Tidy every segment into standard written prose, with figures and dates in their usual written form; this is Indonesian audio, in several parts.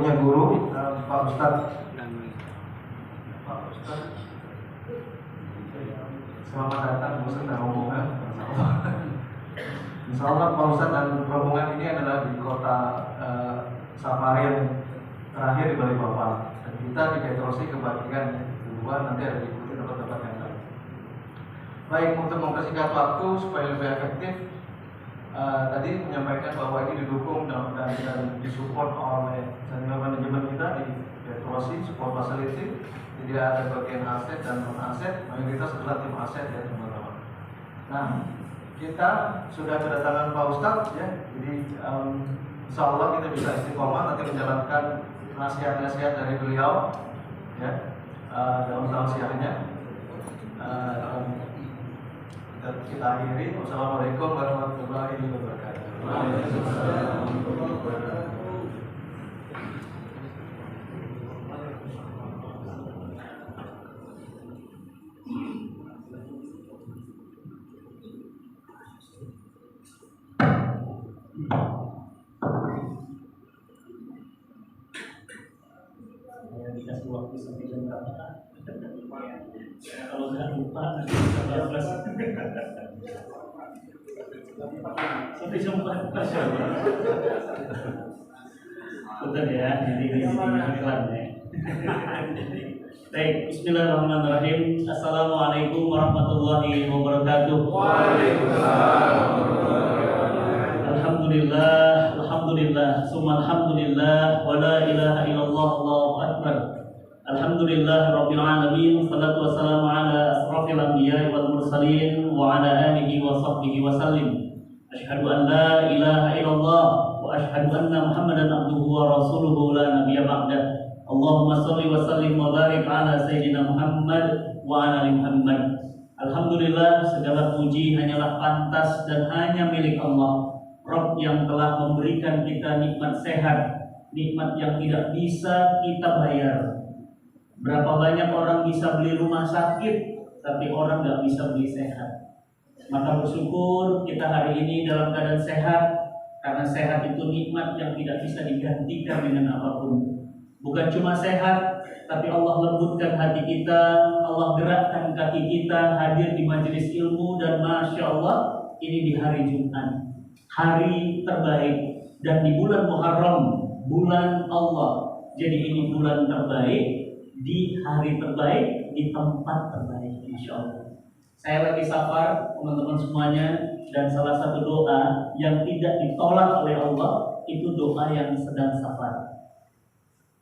punya guru, Pak Ustadz. Pak Ustadz, selamat datang Ustadz dan rombongan. Insya Allah Pak Ustadz dan rombongan ini adalah di kota safari yang terakhir di Balikpapan. Dan kita di Petrosi kebagian kedua, nanti ada diikuti tempat-tempat yang lain. Baik, untuk mempersingkat waktu supaya lebih efektif, tadi menyampaikan bahwa ini didukung dan disupport oleh senior manajemen kita di Petrosi Support Facility. Jadi ada bagian aset dan non aset, mayoritas adalah tim aset ya teman-teman. Nah, kita sudah kedatangan Pak Ustadz ya, jadi insya Allah kita bisa istiqomah nanti menjalankan nasihat-nasihat dari beliau ya dalam tausiahnya. Kita akhiri. Wassalamualaikum warahmatullahi wabarakatuh. Waalaikumsalam warahmatullahi wabarakatuh. Dikasih waktu sampai jam berapa? Kalau nggak lupa nanti bisa balas. Sampai jam 4. Betul ya, jadi ini iklan ya. Baik, bismillahirrahmanirrahim. Assalamualaikum warahmatullahi wabarakatuh. Waalaikumsalam. Alhamdulillah, alhamdulillah, summa alhamdulillah, wa la ilaha illallah, Allahu akbar. Alhamdulillah rabbil alamin, salatu wassalamu ala asrafil anbiya'i wal mursalin wa ala alihi wa sahbihi wa sallim. Asyhadu an la ilaha illallah wa asyhadu anna Muhammadan abduhu wa rasuluhu la nabiyya ba'dah. Allahumma shalli wa sallim wa barik ala sayyidina Muhammad wa ala ali Muhammad. Alhamdulillah, segala puji hanyalah pantas dan hanya milik Allah, Rabb yang telah memberikan kita nikmat sehat, nikmat yang tidak bisa kita bayar. Berapa banyak orang bisa beli rumah sakit, tapi orang nggak bisa beli sehat. Maka bersyukur kita hari ini dalam keadaan sehat, karena sehat itu nikmat yang tidak bisa digantikan dengan apapun. Bukan cuma sehat, tapi Allah lembutkan hati kita, Allah gerakkan kaki kita hadir di majelis ilmu, dan Masya Allah ini di hari Jumat, hari terbaik, dan di bulan Muharram, bulan Allah. Jadi ini bulan terbaik, di hari terbaik, di tempat terbaik, Insya Allah. Saya lagi safar, teman-teman semuanya, dan salah satu doa yang tidak ditolak oleh Allah itu doa yang sedang safar.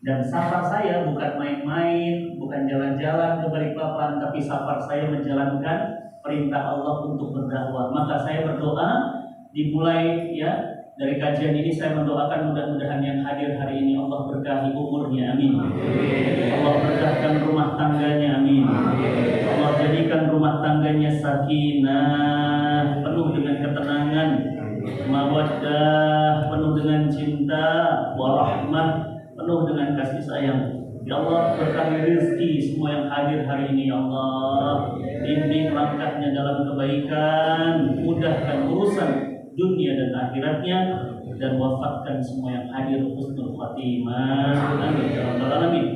Dan safar saya bukan main-main, bukan jalan-jalan ke Balikpapan, tapi safar saya menjalankan perintah Allah untuk berdakwah. Maka saya berdoa dimulai ya dari kajian ini, saya mendoakan mudah-mudahan yang hadir hari ini Allah berkahi umurnya, amin. Allah berkahkan rumah tangganya, amin. Allah jadikan rumah tangganya sakinah, penuh dengan ketenangan, mawaddah, penuh dengan cinta, warahmah, penuh dengan kasih sayang. Ya Allah, berkahi rezeki semua yang hadir hari ini, ya Allah. Bimbing langkahnya dalam kebaikan, mudahkan urusan dunia dan akhiratnya, dan wafatkan semua yang hadir husnul khatimah, amin ya rabbal alamin.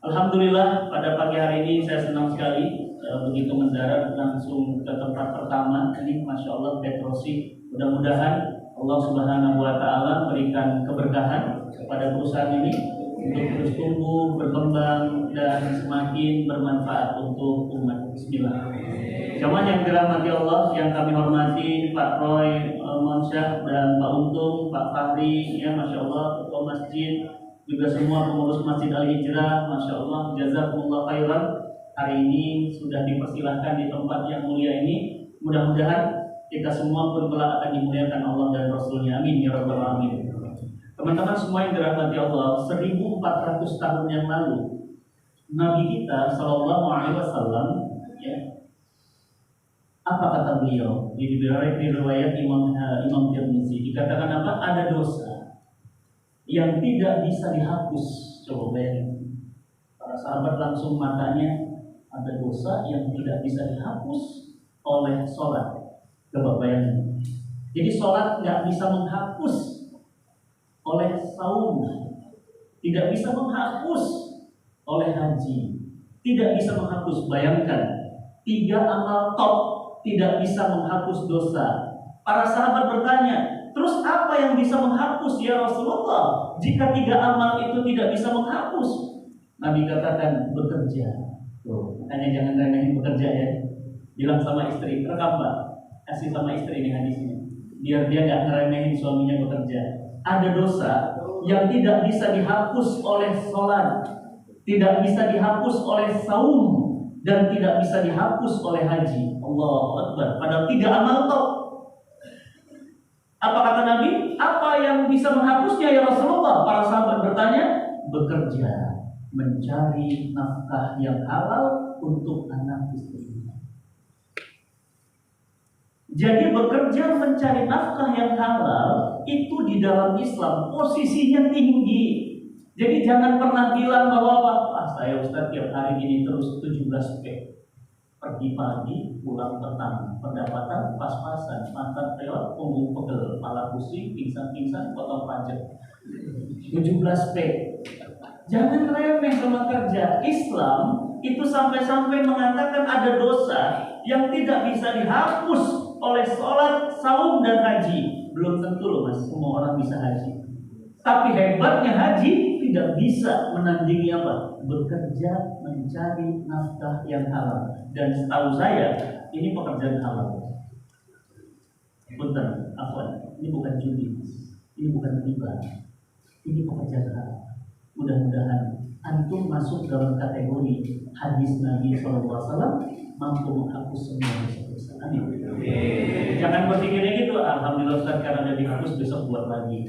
Alhamdulillah, pada pagi hari ini saya senang sekali begitu mendarat langsung ke tempat pertama ini, Masya Allah, Petrosi. Mudah-mudahan Allah Subhanahu wa Ta'ala berikan keberkahan kepada perusahaan ini untuk terus tumbuh, berkembang, dan semakin bermanfaat untuk umat. Bismillah. Jamaah yang dirahmati Allah, yang kami hormati Pak Roy Monsyah dan Pak Untung, Pak Fahri, ya Masya Allah, Ketua Masjid, juga semua pengurus Masjid Al-Hijrah, Masya Allah, jazakumullah khairan. Hari ini sudah dipersilahkan di tempat yang mulia ini. Mudah-mudahan kita semua pun kelak akan dimuliakan Allah dan Rasulnya, amin ya rabbal alamin. Teman-teman semua yang dirahmati Allah, 1400 tahun yang lalu Nabi kita Sallallahu Alaihi Wasallam, ya, apa kata beliau di riwayat Imam Tirmizi, dikatakan apa? Ada dosa yang tidak bisa dihapus. Coba bayangin, para sahabat langsung matanya, ada dosa yang tidak bisa dihapus oleh sholat. Coba bayangin. Jadi sholat nggak bisa menghapus oleh saum, tidak bisa menghapus oleh haji, tidak bisa menghapus. Bayangkan, 3 amal top tidak bisa menghapus dosa. Para sahabat bertanya, terus apa yang bisa menghapus ya Rasulullah jika 3 amal itu tidak bisa menghapus? Nabi katakan bekerja. Tuh, makanya jangan remehin bekerja ya. Bilang sama istri, rekam Mbak, kasih sama istri ini hadis ini, biar dia nggak ngeremehin suaminya bekerja. Ada dosa yang tidak bisa dihapus oleh sholat, tidak bisa dihapus oleh saum, dan tidak bisa dihapus oleh haji. Allahu Akbar. Padahal 3 amal top. Apa kata Nabi? Apa yang bisa menghapusnya ya Rasulullah? Para sahabat bertanya, bekerja, mencari nafkah yang halal untuk anak istri. Jadi bekerja mencari nafkah yang halal itu di dalam Islam posisinya tinggi. Jadi jangan pernah bilang bahwa saya Ustaz tiap hari gini terus 17 P. Pergi pagi, pulang petang, pendapatan pas-pasan, mantan lewat, punggung pegel, kepala pusing, pingsan-pingsan, potong pajak. 17 P. Jangan remeh sama kerja. Islam itu sampai-sampai mengatakan ada dosa yang tidak bisa dihapus oleh sholat, saum, dan haji. Belum tentu loh mas, semua orang bisa haji. Tapi hebatnya haji tidak bisa menandingi apa? Bekerja mencari nafkah yang halal. Dan setahu saya ini pekerjaan halal. Punten, afwan, ini bukan judi, ini bukan riba, ini pekerjaan halal. Mudah-mudahan antum masuk dalam kategori hadis Nabi SAW mampu menghapus semua dosa. Amin. Jangan berpikirnya gitu, alhamdulillah Ustaz karena udah dihapus besok buat lagi.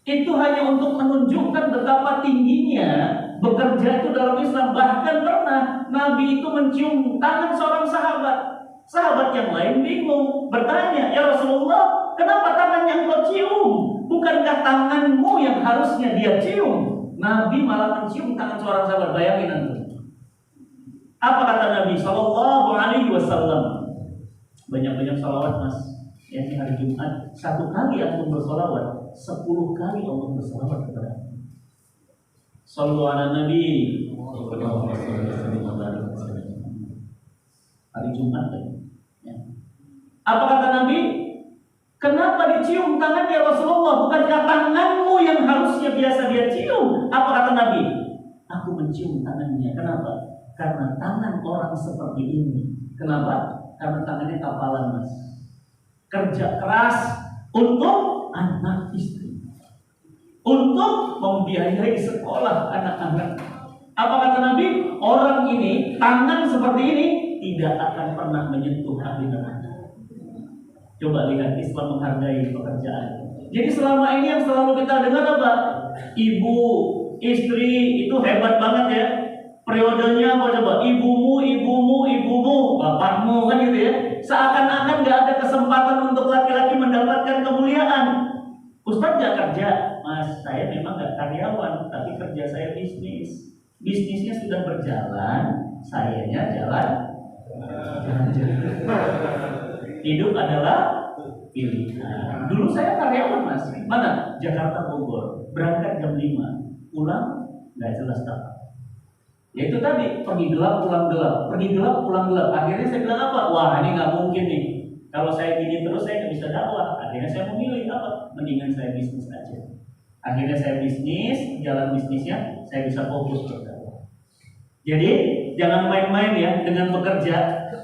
Itu hanya untuk menunjukkan betapa tingginya bekerja itu dalam Islam. Bahkan pernah Nabi itu mencium tangan seorang sahabat. Sahabat yang lain bingung, bertanya, ya Rasulullah, kenapa tangan yang kau cium? Bukankah tanganmu yang harusnya dia cium? Nabi malah mencium tangan seorang sahabat. Bayangin nanti. Apa kata Nabi Sallallahu Alaihi Wasallam? Banyak-banyak salawat mas. Ya, ini hari Jumat 1 kali antum bersalawat, 10 kali Allah bersalawat kepada Sallu ala Nabi. Hari Jumat ya. Apa kata Nabi? Kenapa dicium tangannya Rasulullah? Bukankah tanganmu yang harusnya biasa dia cium? Apa kata Nabi? Aku mencium tangannya. Kenapa? Karena tangan orang seperti ini. Kenapa? Karena tangannya kapalan mas. Kerja keras untuk anak istri, untuk membiayai sekolah anak-anak. Apa kata Nabi? Orang ini tangan seperti ini tidak akan pernah menyentuh hati neraka. Coba lihat Islam menghargai pekerjaan. Jadi selama ini yang selalu kita dengar apa? Ibu, istri itu hebat banget ya. Periodenya apa coba? Ibumu, bapakmu kan gitu ya. Seakan-akan gak ada kesempatan untuk laki-laki mendapatkan kemuliaan. Ustaz gak kerja? Mas, saya memang gak karyawan, tapi kerja saya bisnis. Bisnisnya sudah berjalan, sayanya jalan. Hidup adalah pilihan. Dulu saya karyawan mas. Mana? Jakarta Bogor. Berangkat jam 5, pulang gak jelas kapan. Ya itu tadi, pergi gelap pulang gelap, pergi gelap pulang gelap. Akhirnya saya bilang apa? Wah ini nggak mungkin nih. Kalau saya gini terus saya nggak bisa dakwah. Akhirnya saya memilih apa? Mendingan saya bisnis aja. Akhirnya saya bisnis, jalan bisnisnya saya bisa fokus berdakwah. Jadi jangan main-main ya dengan bekerja.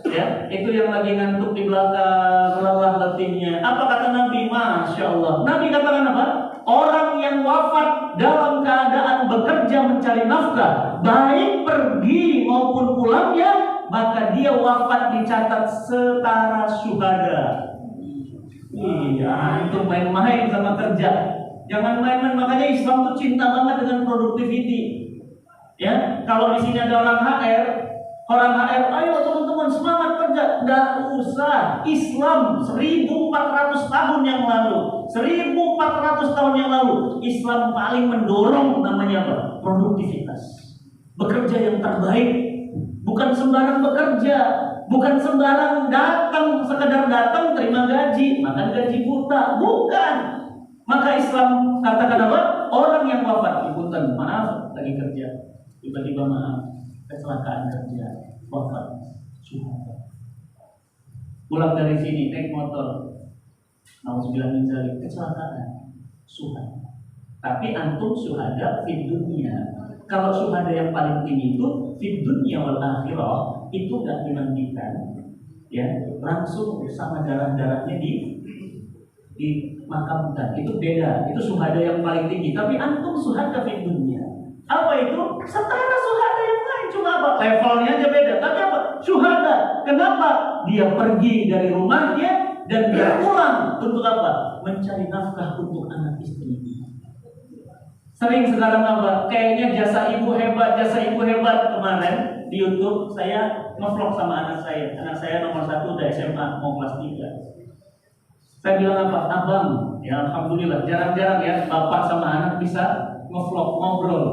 Ya itu yang lagi ngantuk di belakang, lelah letihnya. Apa kata Nabi? Masya Allah. Nabi katakan apa? Orang yang wafat dalam keadaan bekerja mencari nafkah, baik pergi maupun pulangnya, maka dia wafat dicatat setara syuhada. Iya, itu main-main sama kerja. Jangan main-main. Makanya Islam tuh cinta banget dengan productivity. Ya, kalau di sini ada orang HR, ayo teman-teman semangat kerja. Nggak usah. Islam 1400 tahun yang lalu, 1400 tahun yang lalu, Islam paling mendorong namanya apa? Produktivitas. Bekerja yang terbaik. Bukan sembarang bekerja, bukan sembarang datang, sekedar datang terima gaji, makan gaji buta. Bukan. Maka Islam katakan apa? Orang yang wafat, punten, maaf lagi kerja, tiba-tiba maaf kecelakaan kerja, wafat, syuhada. Pulang dari sini naik motor, nauzubillah min dzalik, kecelakaan, syuhada. Tapi antum syuhada fid dunya. Kalau syuhada yang paling tinggi itu fid dunya wal akhirah, itu enggak dimandikan, ya, langsung sama darah-darahnya dimakamkan. Itu beda. Itu syuhada yang paling tinggi. Tapi antum syuhada fid dunya. Apa itu? Setara syuhada yang lain, cuma apa? Levelnya aja beda. Tapi apa? Syuhada. Kenapa? Dia pergi dari rumahnya dan dia pulang untuk apa? Mencari nafkah untuk anak istrinya. Sering sekarang apa? Kayaknya jasa ibu hebat. Kemarin di YouTube saya ngevlog sama anak saya. Anak saya nomor 1 udah SMA, mau kelas 3. Saya bilang apa? Abang, ya alhamdulillah, jarang-jarang ya bapak sama anak bisa ngevlog, ngobrol.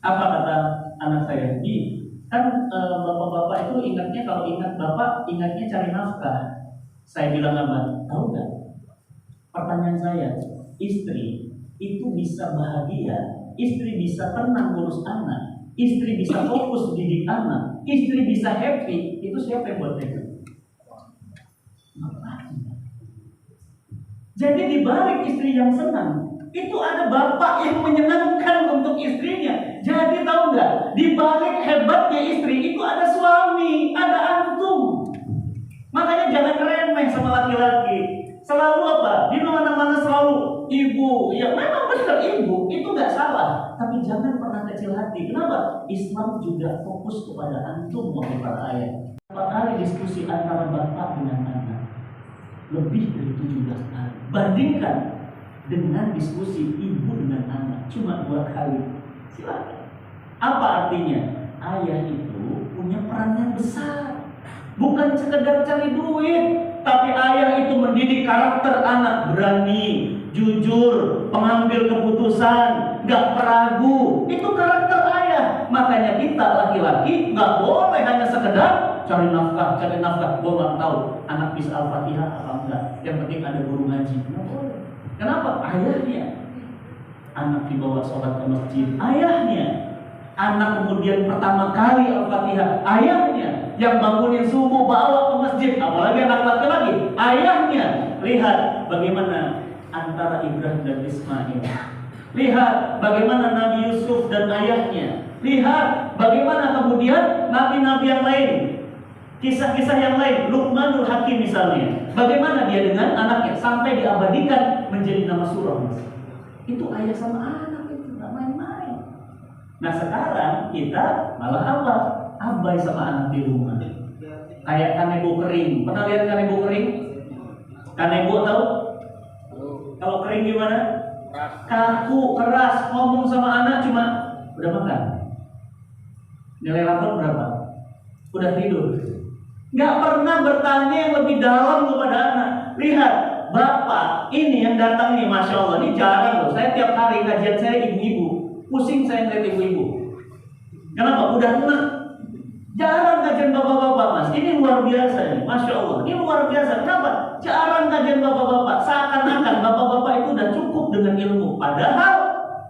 Apa kata anak saya? Kan bapak-bapak itu ingatnya, kalau ingat bapak, ingatnya cari nafkah. Saya bilang apa? Tahu nggak? Pertanyaan saya, istri itu bisa bahagia, istri bisa tenang ngurus anak, istri bisa fokus didik anak, istri bisa happy, itu siapa yang buat mereka? Jadi di balik istri yang senang, itu ada bapak yang menyenangkan untuk istrinya. Jadi tahu nggak? Di balik hebatnya istri itu ada suami, ada antum. Makanya jangan remeh sama laki-laki. Selalu apa? Di mana-mana selalu ibu. Ya memang benar ibu, itu nggak salah. Tapi jangan pernah kecil hati. Kenapa? Islam juga fokus kepada antum, wahai para ayah. Berapa kali diskusi antara bapak dengan anak? Lebih dari 17 kali. Bandingkan dengan diskusi ibu dengan anak, cuma 2 kali. Silakan. Apa artinya? Ayah itu punya peran yang besar. Bukan sekedar cari duit, tapi ayah itu mendidik karakter anak, berani, jujur, pengambil keputusan, gak peragu. Itu karakter ayah. Makanya kita laki-laki gak boleh hanya sekedar cari nafkah. Gue gak tahu anak bisa Al-Fatihah apa enggak. Yang penting ada guru ngaji. Gak boleh. Kenapa? Ayahnya. Anak dibawa sholat ke masjid. Ayahnya. Anak kemudian pertama kali Al-Fatihah. Ayahnya. Yang bangunin subuh bawa ke masjid. Apalagi anak laki-laki. Ayahnya. Lihat bagaimana antara Ibrahim dan Ismail. Lihat bagaimana Nabi Yusuf dan ayahnya. Lihat bagaimana kemudian nabi-nabi yang lain. Kisah-kisah yang lain, Luqmanul Hakim misalnya. Bagaimana dia dengan anaknya sampai diabadikan menjadi nama surah. Itu ayah sama anak itu nggak main-main. Nah sekarang kita malah apa? Abai sama anak di rumah. Kayak kanebo kering. Pernah lihat kanebo kering? Kanebo tahu? Kalau kering gimana? Kaku, keras. Ngomong sama anak cuma udah makan. Nilai rapor berapa? Udah tidur. Nggak pernah bertanya yang lebih dalam kepada anak. Lihat, bapak ini yang datang nih, masya Allah, ini jarang loh. Saya tiap hari kajian saya ibu-ibu, pusing saya ngeliat ibu-ibu. Kenapa? Udah enak. Jarang kajian bapak-bapak, mas. Ini luar biasa nih, masya Allah. Ini luar biasa. Kenapa? Jarang kajian bapak-bapak. Seakan-akan bapak-bapak itu udah cukup dengan ilmu. Padahal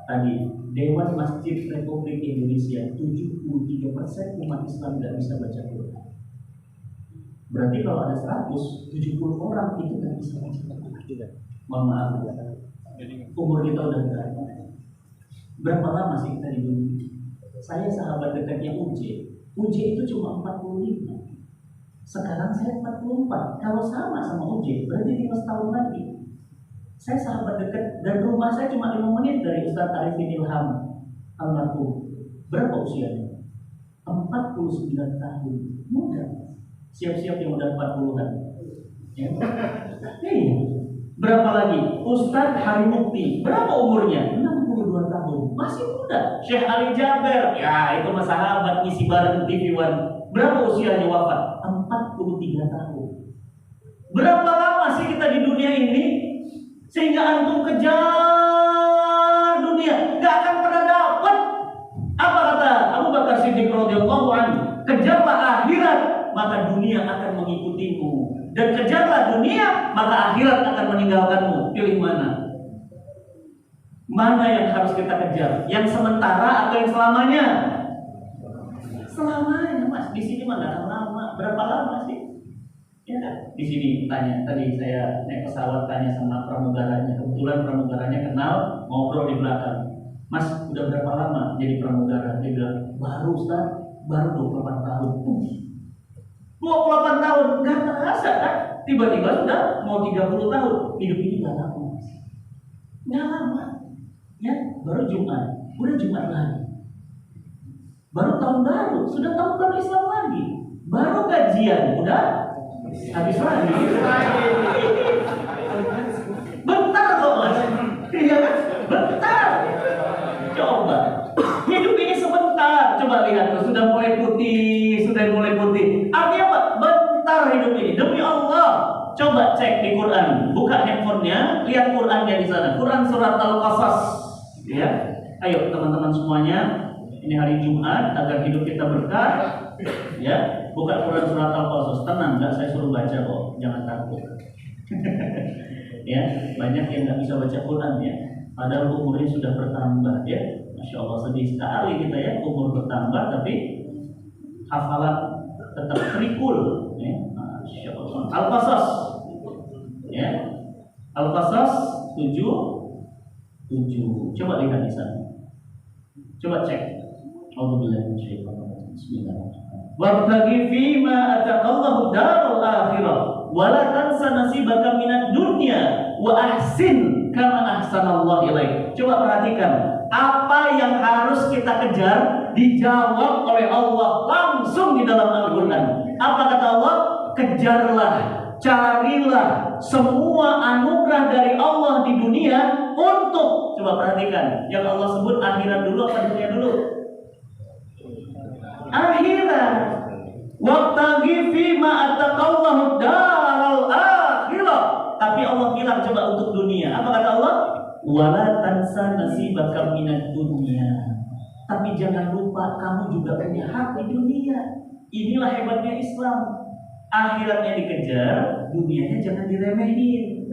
tadi Dewan Masjid Republik Indonesia 73% umat Islam tidak bisa baca Quran. Berarti kalau ada 170 orang itu nggak bisa baca Quran. Mohon maaf, umur kita udah berapa? Berapa lama sih kita di dunia? Saya sahabat dekatnya UJ. UJ itu cuma 45. Sekarang saya 44. Kalau sama UJ, berarti 5 tahun lagi. Saya sahabat dekat dan rumah saya cuma 5 menit dari Ustaz Arifin Ilham almarhum. Berapa usianya? 49 tahun. Muda. Siap-siap yang udah 40-an. Ya. Berapa lagi? Ustaz Harimukti. Berapa umurnya? 62 tahun. Masih muda. Syekh Ali Jaber. Ya, itu mah sahabat ngisi bareng TV One. Berapa usianya wafat? 43 tahun. Berapa lama sih kita di dunia ini? Sehingga antum kejar dunia, gak akan pernah dapat. Apa kata Abu Bakar Siddiq radhiyallahu anhu? Kejarlah akhirat, maka dunia akan mengikutimu. Dan kejarlah dunia, maka akhirat akan meninggalkanmu. Pilih mana? Mana yang harus kita kejar? Yang sementara atau yang selamanya? Selamanya, Mas. Di sini mah nggak lama. Berapa lama sih? Ya kan? Di sini tanya. Tadi saya naik pesawat tanya sama pramugaranya. Kebetulan pramugaranya kenal, ngobrol di belakang. Mas, udah berapa lama jadi pramugara? Dia bilang, baru Ustaz, baru 28 tahun. 28 tahun, nggak terasa kan? Tiba-tiba sudah mau 30 tahun. Hidup ini nggak lama. Nggak lama. Ya, baru Jumat, udah Jumat lagi. Baru tahun baru, sudah tahun baru Islam lagi. Baru gajian, udah habis lagi. Bentar kok Mas. Iya kan? Bentar. Coba. Hidup ini sebentar. Coba lihat tuh, sudah mulai putih, Artinya apa? Bentar hidup ini. Demi Allah. Coba cek di Quran, buka handphonenya, lihat Qurannya di sana. Quran surat Al-Qasas. Ya. Ayo teman-teman semuanya. Ini hari Jumat agar hidup kita berkah. Ya, buka Quran surat Al-Qasas. Tenang, enggak saya suruh baca kok, jangan takut. Ya, banyak yang nggak bisa baca Quran ya. Padahal umurnya sudah bertambah ya. Masya Allah, sedih sekali kita ya, umur bertambah tapi hafalan tetap terikul. Ya. Masya Allah. Al-Qasas. Ya, Al-Qasas 7. Coba lihat di sana. Coba cek. Alhamdulillah. Bismillahirrahmanirrahim. Wabtaghi fima ataqallahu darul akhirah wa la tansa nasibaka minad dunya wa ahsin kama ahsanallahu ilaik. Coba perhatikan apa yang harus kita kejar, dijawab oleh Allah langsung di dalam Al-Qur'an. Apa kata Allah? Kejarlah, carilah semua anugerah dari Allah di dunia untuk, coba perhatikan, yang Allah sebut akhirat dulu apa dunia dulu? Akhirat. Wabtaghi fima ataqallahu daral akhirah. Tapi Allah bilang coba untuk dunia. Apa kata Allah? Wala tansa nasibaka minad dunya. Tapi jangan lupa kamu juga punya hak di dunia. Inilah hebatnya Islam. Akhiratnya dikejar, dunianya jangan diremehin.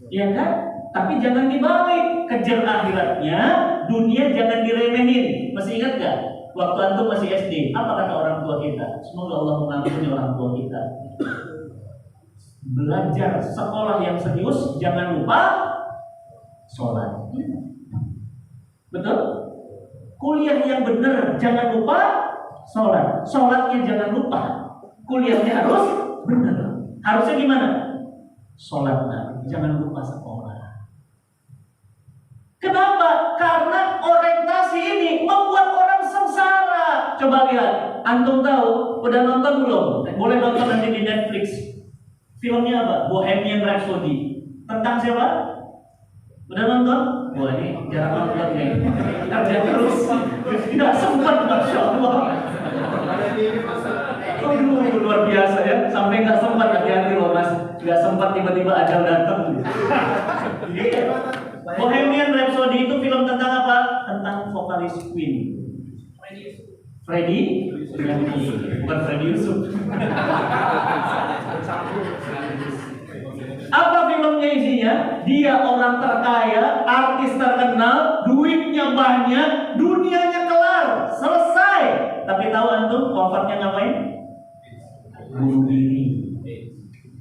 Ya kan? Tapi jangan dibalik. Kejar akhiratnya, dunia jangan diremehin. Masih ingat gak? Waktu antum masih SD, apa kata orang tua kita? Semoga Allah mengampuni orang tua kita. Belajar sekolah yang serius, jangan lupa sholat. Betul? Kuliah yang benar, jangan lupa sholat. Sholatnya jangan lupa. Kuliahnya harus benar. Harusnya gimana? Sholat, jangan lupa sekolah. Kenapa? Karena orientasi ini membuat orang sengsara. Coba lihat, antum tahu, udah nonton belum? Boleh nonton nanti di Netflix. Filmnya apa? Bohemian Rhapsody. Tentang siapa? Udah nonton? Wah, ini jarang nonton nih. Kerja terus, tidak sempat, Masya Allah. Luar biasa ya, sampai nggak sempat, hati-hati loh Mas. Nggak sempat tiba-tiba ajal datang. Bohemian Rhapsody itu film tentang apa? Tentang vokalis Queen. Freddie, bukan Freddie Yusuf. Apa filmnya isinya? Dia orang terkaya, artis terkenal, duitnya banyak, dunianya kelar, selesai. Tapi tahu antum wafatnya ngapain? Bunuh diri.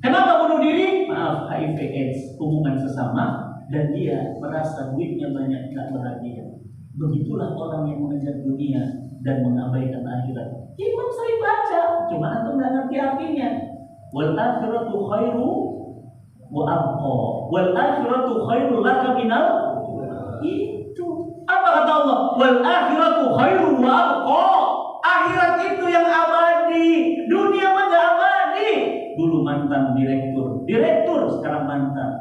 Kenapa bunuh diri? Maaf, HIV/AIDS, hubungan sesama. Dan dia merasa duitnya banyak, tak bahagia. Begitulah orang yang mengejar dunia dan mengabaikan akhirat. Imam sering baca, cuma antum nggak ngerti artinya. Wal akhiratu khairu wa abqa. Wal akhiratu khairu laka minal. Itu apa kata Allah? Wal akhiratu khairu wa abqa. Akhirat itu yang abadi. Dunia mah nggak abadi. Dulu mantan direktur sekarang mantan.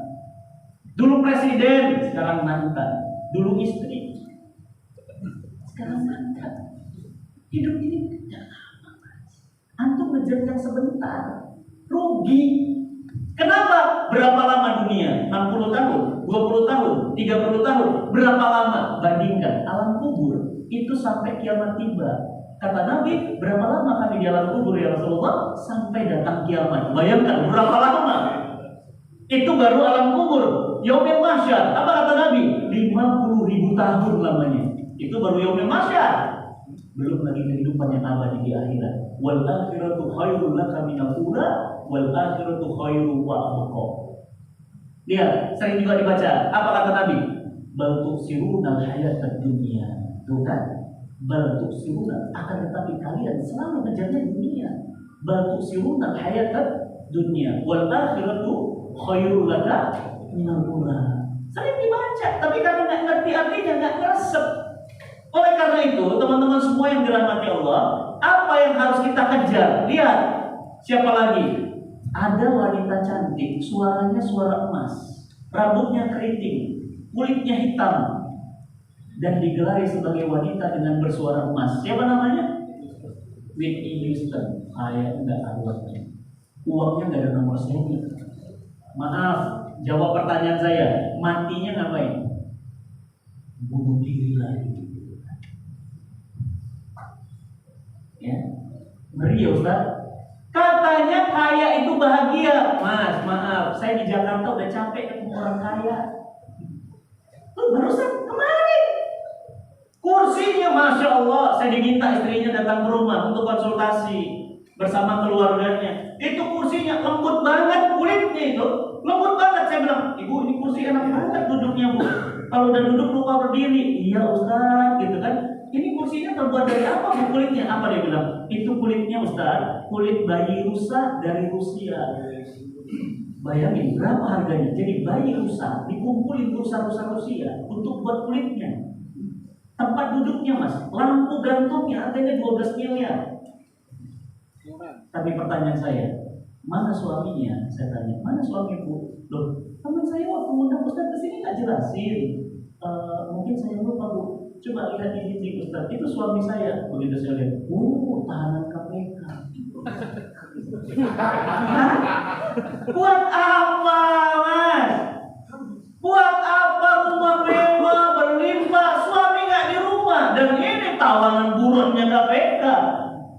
Dulu presiden, sekarang mantan. Dulu istri, sekarang mantan. Hidup ini tidak lama, Mas. Antum ngejar yang sebentar, rugi. Kenapa? Berapa lama dunia? 60 tahun, 20 tahun, 30 tahun. Berapa lama? Bandingkan alam kubur. Itu sampai kiamat tiba. Kata Nabi, berapa lama kami di alam kubur ya Rasulullah? Sampai datang kiamat. Bayangkan berapa lama? Itu baru alam kubur. Yaumil mahsyar, apa kata Nabi? 50 10.000 tahun lamanya. Itu baru yaumul mahsyar. Belum lagi kehidupan yang abadi di akhirat. Wal akhiratu khairul laka minal ula wal akhiratu khairu wa abqa. Lihat, sering juga dibaca. Apa kata Nabi? Bal tuksiruna hayatad dunya. Tuh kan? Bal tuksiruna, akan tetapi kalian selalu ngejarnya dunia. Bal tuksiruna hayatad dunya wal akhiratu khairul laka minal ula. Sering dibaca, tapi karena nggak ngerti artinya, nggak ngeresep. Oleh karena itu, teman-teman semua yang dirahmati Allah, apa yang harus kita kejar? Lihat, siapa lagi? Ada wanita cantik, suaranya suara emas, rambutnya keriting, kulitnya hitam, dan digelari sebagai wanita dengan bersuara emas. Siapa namanya? Whitney Houston. Saya nggak tahu artinya. Uangnya nggak ada nomor seri. Maaf, jawab pertanyaan saya. Matinya ngapain? Bunuh diri lagi. Ya, ngeri ya Ustaz. Katanya kaya itu bahagia. Mas, maaf, saya di Jakarta udah capek ketemu orang kaya. Tuh barusan kemarin kursinya, Masya Allah, saya diminta istrinya datang ke rumah untuk konsultasi bersama keluarganya. Itu kursinya lembut banget, kulitnya itu lembut banget. Saya bilang, ibu ini kursi enak banget duduknya bu. Kalau udah duduk lupa berdiri. Iya Ustaz, gitu kan. Ini kursinya terbuat dari apa bu kulitnya? Apa dia bilang? Itu kulitnya Ustaz, kulit bayi rusa dari Rusia. Bayangin berapa harganya? Jadi bayi rusa dikumpulin rusa-rusa Rusia untuk buat kulitnya. Tempat duduknya mas, lampu gantungnya harganya 12 miliar. Tapi pertanyaan saya, mana suaminya? Saya tanya, mana suami bu? Loh, teman saya waktu undang Ustaz kesini nggak jelasin. Mungkin saya lupa bu. Coba lihat di sini Ustaz, itu suami saya. Begitu saya lihat, tahanan KPK. Buat apa mas? Buat apa rumah mewah berlimpah, suami nggak di rumah, dan ini tawanan buronnya KPK.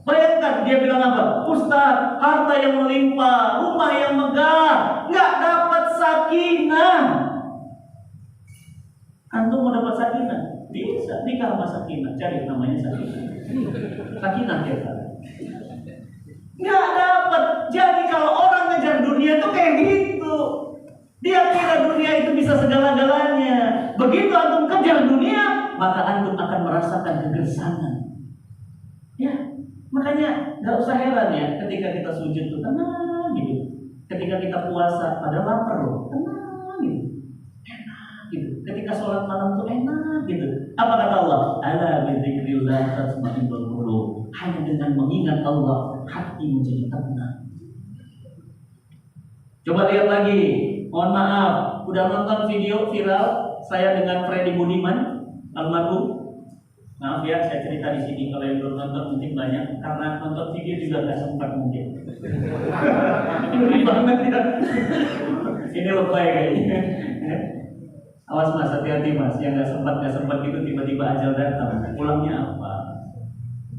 Bayangkan dia bilang apa? Ustaz, harta yang melimpah, rumah yang megah, nggak dapat sakinah. Antum mau dapat sakinah? Bisa nikah sama sakinah, cari namanya sakinah. Sakinah ya kan? Nggak dapat. Jadi kalau orang ngejar dunia tuh kayak gitu. Dia kira dunia itu bisa segala-galanya. Begitu antum kejar dunia, maka antum akan merasakan kegersangan. Ya, makanya nggak usah heran ya ketika kita sujud tuh tenang gitu. Ketika kita puasa, padahal lapar loh, tenang gitu. Gitu. Ketika sholat malam tuh enak gitu. Apa kata Allah? Ala bizikrillah tatma'innul qulub. Hanya dengan mengingat Allah hati menjadi tenang. Coba lihat lagi. Mohon maaf, udah nonton video viral saya dengan Freddy Budiman almarhum? Maaf ya, saya cerita di sini. Kalau yang belum nonton mungkin banyak, karena nonton video juga nggak sempat mungkin. Ini banget ya. Ini lebay kayaknya. Awas mas, hati-hati mas, yang nggak sempat gitu tiba-tiba ajal datang. Pulangnya apa?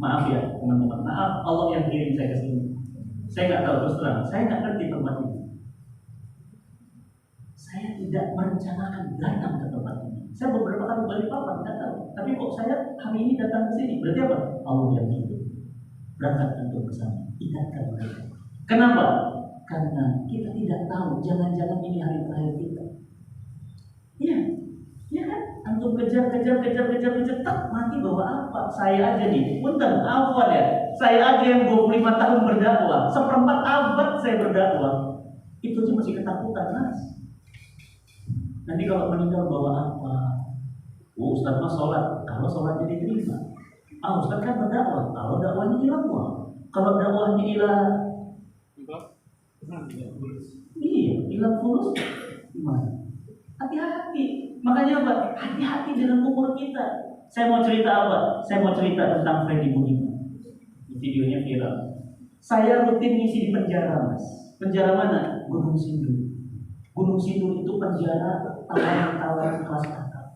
Maaf ya teman-teman, maaf Allah yang kirim saya ke sini. Saya nggak tahu terus terang, saya nggak ngerti tempat ini. Saya tidak merencanakan datang ke tempat ini. Saya beberapa kali balik papan, nggak tahu. Tapi kok saya hari ini datang ke sini? Berarti apa? Allah yang kirim. Berangkat untuk bersama, ingatkan mereka. Kenapa? Karena kita tidak tahu, jangan-jangan ini hari terakhir kita. Iya, ya kan? Antum kejar, tak mati bawa apa? Saya aja nih, punten, awal ya. Saya aja yang 25 tahun berdakwah, seperempat abad saya berdakwah. Itu aja masih ketakutan, mas. Nanti kalau meninggal bawa apa? Ustaz mah sholat, kalau sholatnya diterima. Ustaz kan berdakwah, kalau dakwahnya hilang wah. Kalau dakwahnya hilang, iya, hilang fulus, gimana? Hati-hati. Makanya apa? Hati-hati dengan umur kita. Saya mau cerita apa? Saya mau cerita tentang Freddy Budiman. Videonya viral. Saya rutin ngisi di penjara, mas. Penjara mana? Gunung Sindur. Gunung Sindur itu penjara tawanan-tawanan kelas kakap.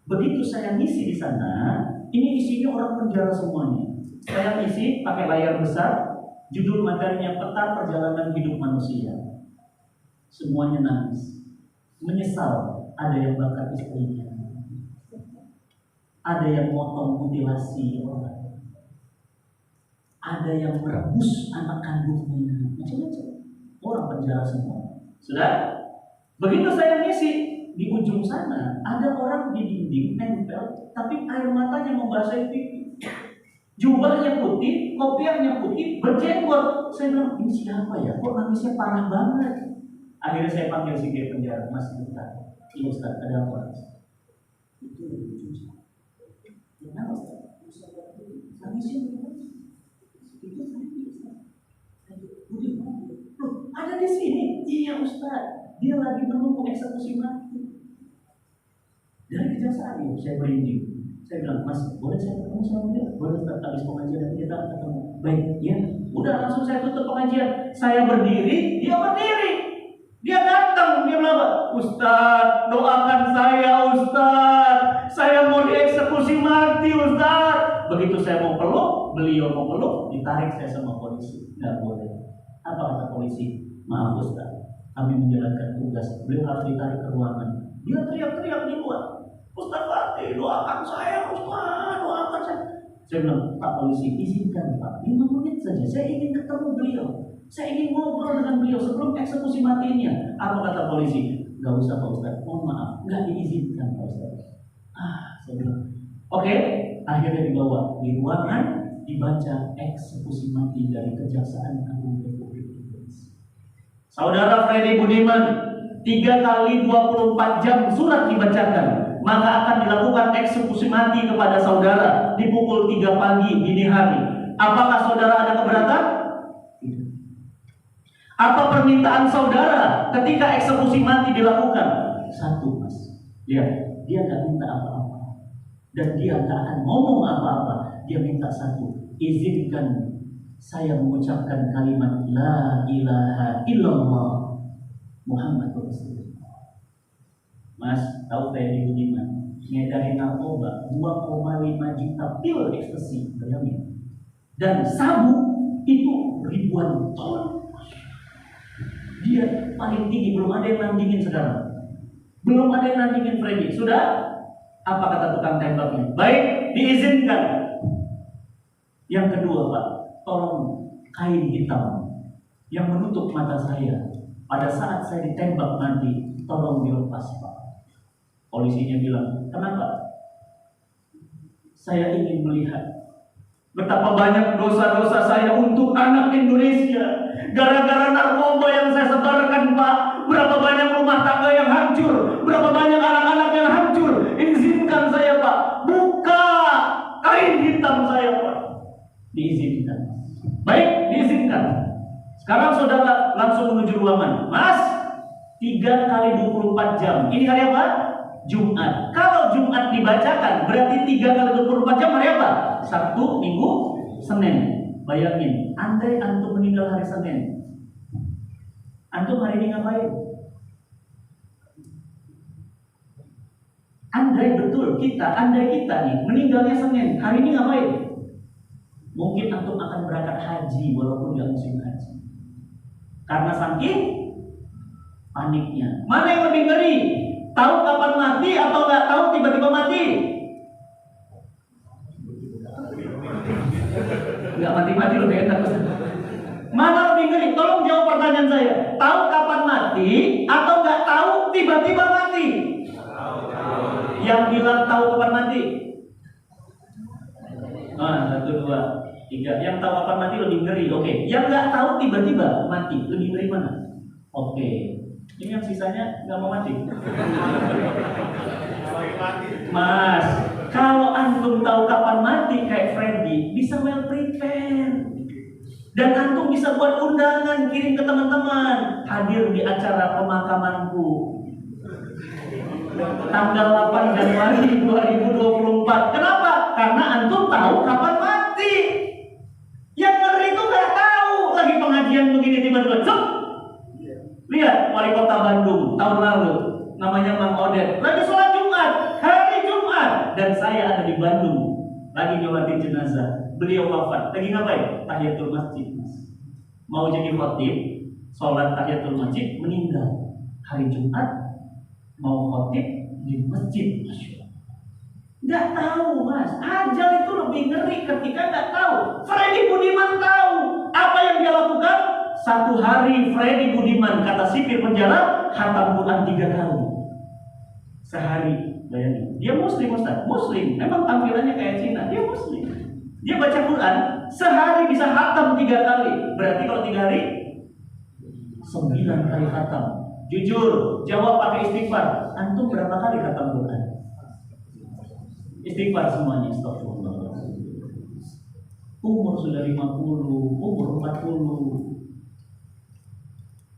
Begitu saya ngisi di sana, ini isinya orang penjara semuanya. Saya ngisi pakai layar besar, judul materinya Peta Perjalanan Hidup Manusia. Semuanya nangis. Menyesal ada yang bakar istrinya. ada yang motong mutilasi orang, ada yang merebus anak kandungnya, macam-macam. Orang penjara semua. Sudah? Begitu saya ngisi di ujung sana, ada orang di dinding nempel, tapi air matanya membasahi pipi. Jubahnya putih, kopiahnya putih, berjenggot. Saya bilang, ini siapa ya? Kok nangisnya parah banget? Akhirnya saya panggil si dia penjara, Mas Ustaz. Iya Ustaz, ada apa? Itu di ujung sana. Kenapa Ustaz? Nangisnya itu loh, ada di sini. Iya Ustaz, dia lagi menunggu eksekusi mati. Dari kejaksaan ini saya berinding. Saya bilang, Mas, boleh saya ketemu sama dia? Boleh Ustaz, habis pengajian nanti kita ketemu. Baik, ya. Udah langsung saya tutup pengajian. Saya berdiri, dia berdiri. Dia datang, dia bilang, Ustaz, doakan saya Ustaz. Saya mau dieksekusi mati Ustaz. Begitu saya mau peluk, beliau mau peluk, ditarik saya sama polisi. Nggak boleh. Apa kata polisi? Maaf Ustaz, kami menjalankan tugas. Beliau harus ditarik ke ruangan. Dia teriak-teriak di luar. Ustaz Fatih, doakan saya Ustaz, doakan saya. Saya bilang, Pak polisi, izinkan Pak, 5 menit saja. Saya ingin ketemu beliau. Saya ingin ngobrol dengan beliau sebelum eksekusi matinya. Apa kata polisi? Gak usah Pak Ustaz, mohon maaf, gak diizinkan Pak Ustaz. Saya bilang, oke. Akhirnya dibawa di ruangan, dibaca eksekusi mati dari Kejaksaan Agung Republik Indonesia. Saudara Freddy Budiman, 3 kali 24 jam surat dibacakan, maka akan dilakukan eksekusi mati kepada saudara di pukul 3 pagi dini hari. Apakah saudara ada keberatan? Tidak. Apa permintaan saudara ketika eksekusi mati dilakukan? Satu, Mas. Lihat, dia gak minta apa-apa. Dan dia gak akan ngomong apa-apa. Dia minta satu, izinkan saya mengucapkan kalimat La ilaha illallah Muhammad Rasulullah. Mas, tahu Freddy Budiman ngedarin narkoba 2,5 juta pil ekstasi, bayangin. Dan sabu itu ribuan ton. Dia paling tinggi, belum ada yang nandingin sekarang. Belum ada yang nandingin Freddy. Sudah? Apa kata tukang tembaknya? Baik, diizinkan. Yang kedua Pak, tolong kain hitam yang menutup mata saya pada saat saya ditembak nanti, tolong dilepas Pak. Polisinya bilang, kenapa? Saya ingin melihat betapa banyak dosa-dosa saya untuk anak Indonesia. Gara-gara narkoba yang saya sebarkan Pak, berapa banyak rumah tangga yang hancur, berapa banyak anak-anak yang hancur. Izinkan saya Pak, buka kain hitam saya Pak. Diizinkan. Baik, diizinkan. Sekarang saudara langsung menuju ruangan. Mas, 3 kali 24 jam. Ini hari apa? Jumat. Kalau Jumat dibacakan, berarti 3 kali 24 jam hari apa? Sabtu, Minggu, Senin. Bayangin, andai antum meninggal hari Senin, antum hari ini ngapain? Andai kita nih meninggalnya Senin, hari ini ngapain? Mungkin antum akan berangkat haji walaupun gak musim haji. Karena saking paniknya. Mana yang lebih ngeri? Tahu kapan mati atau nggak tahu tiba-tiba mati? Nggak mati-mati lebih enak. Mana lebih ngeri? Tolong jawab pertanyaan saya. Tahu kapan mati atau nggak tahu tiba-tiba mati? Yang bilang tahu kapan mati? 1, 2, 3. Yang tahu kapan mati lebih ngeri. Oke. Yang nggak tahu tiba-tiba mati lebih ngeri mana? Oke. Ini yang sisanya nggak mau mati. Mas, kalau antum tahu kapan mati kayak Freddy, bisa well prepare. Dan antum bisa buat undangan, kirim ke teman-teman, hadir di acara pemakamanku tanggal 8 Januari 2024. Kenapa? Karena antum tahu kapan mati. Yang ngeri itu nggak tahu. Lagi pengajian begini tiba-tiba cep. Lihat wali kota Bandung tahun lalu, namanya Mang Odet, lagi sholat Jumat, hari Jumat, dan saya ada di Bandung, lagi nyobatin jenazah. Beliau wafat, lagi ngapain? Tahiyatul masjid. Mau jadi khotib, sholat tahiyatul masjid, meninggal hari Jumat, mau khotib di masjid. Nggak tahu mas, ajal itu lebih ngeri ketika nggak tahu. Freddy Budiman tahu apa yang dia lakukan. Satu hari Freddy Budiman, kata sipir penjara, khatam Quran 3 kali sehari. Bayangin, dia muslim Ustaz, muslim, memang tampilannya kayak Cina, dia muslim. Dia baca Quran sehari bisa khatam 3 kali. Berarti kalau 3 hari 9 kali khatam. Jujur, jawab pakai istighfar. Antum berapa kali khatam Quran? Istighfar semuanya, astagfirullah. Umur sudah 50, umur 40.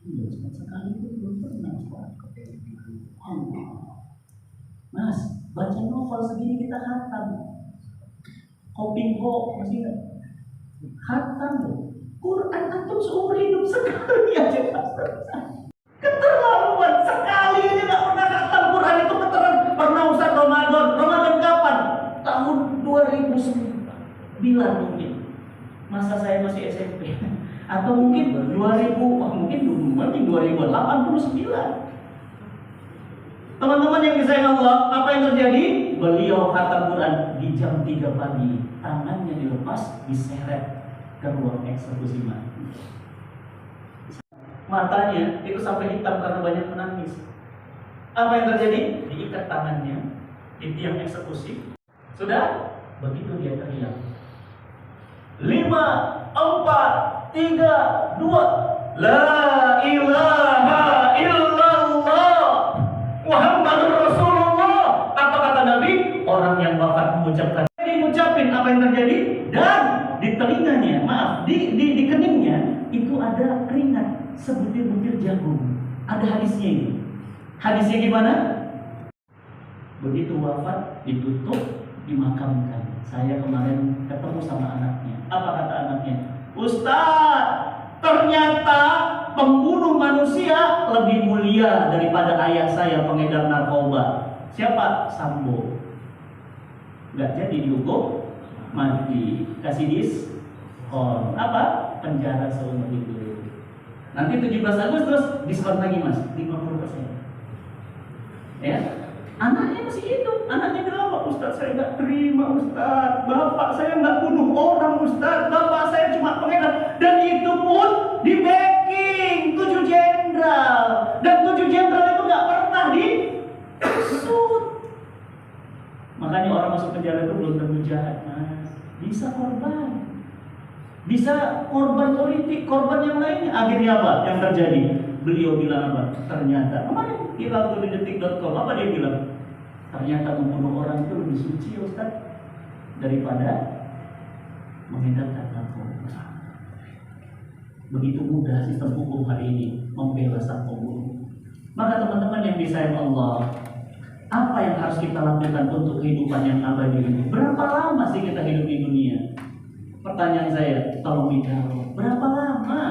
Iya, sekali itu belum pernah. Mas, baca novel segini kita khatam. Kopingko masih nggak? Khatam loh. Quran antum seumur hidup sekali aja. Keterlaluan sekali ini nggak pernah khatam Quran itu keterlaluan. Pernah Ustaz Ramadan. Ramadan kapan? Tahun 2009 mungkin. Masa saya masih SMP. Atau mungkin 2000, mungkin 2089. Teman-teman yang disayang Allah, apa yang terjadi? Beliau khatam Quran di jam 3 pagi. Tangannya dilepas, diseret ke ruang eksekusi mati. Matanya itu sampai hitam karena banyak menangis. Apa yang terjadi? Diikat tangannya di tiang eksekusi. Sudah? Begitu dia teriak. 5, 4, 3, 2. La ilaha illallah Muhammadur Rasulullah. Apa kata Nabi? Orang yang wafat mengucapkan. Jadi mengucapin apa yang terjadi? Dan di telinganya, di keningnya itu ada keringat sebutir-butir jagung. Ada hadisnya ini. Hadisnya gimana? Begitu wafat, ditutup, dimakamkan. Saya kemarin ketemu sama anaknya. Apa kata anaknya? Ustaz, ternyata pembunuh manusia lebih mulia daripada ayah saya pengedar narkoba. Siapa? Sambo. Nggak jadi dihukum mati, kasih diskon. Apa? Penjara seumur hidup. Nanti 17 Agustus diskon lagi mas, 50%. Ya, anaknya masih hidup. Anaknya bilang, Ustaz saya nggak terima Ustaz. Bapak saya nggak bunuh orang Ustaz. Bapak saya cuma pengedar. Dan itu pun di backing 7 jenderal. Dan 7 jenderal itu nggak pernah disut. Makanya orang masuk penjara itu belum tentu jahat mas. Bisa korban. Bisa korban politik, korban yang lainnya. Akhirnya apa yang terjadi? Beliau bilang apa? Ternyata kemarin kita tuh di detik.com, apa dia bilang? Ternyata membunuh orang itu lebih suci Ustaz daripada mengedarkan narkoba. Begitu mudah sistem hukum hari ini membela sang pembunuh. Maka teman-teman yang disayang Allah, apa yang harus kita lakukan untuk kehidupan yang abadi ini? Berapa lama sih kita hidup di dunia? Pertanyaan saya, tolong dijawab. Berapa lama?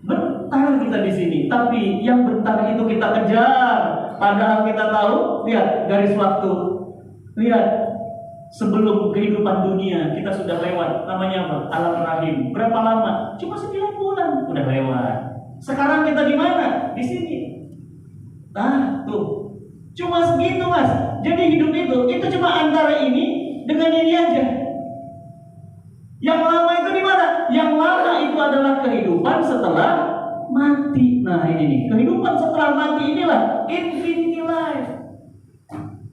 Bentar kita di sini, tapi yang bentar itu kita kejar. Padahal kita tahu, lihat garis waktu. Lihat, sebelum kehidupan dunia kita sudah lewat. Namanya apa? Alam rahim. Berapa lama? Cuma 9 bulan udah lewat. Sekarang kita di mana? Di sini. Nah, tuh. Cuma segitu, Mas. Jadi hidup itu cuma antara ini dengan ini aja. Yang lama itu di mana? Yang lama itu adalah kehidupan setelah mati. Nah, ini nih. Kehidupan setelah mati inilah infinity life.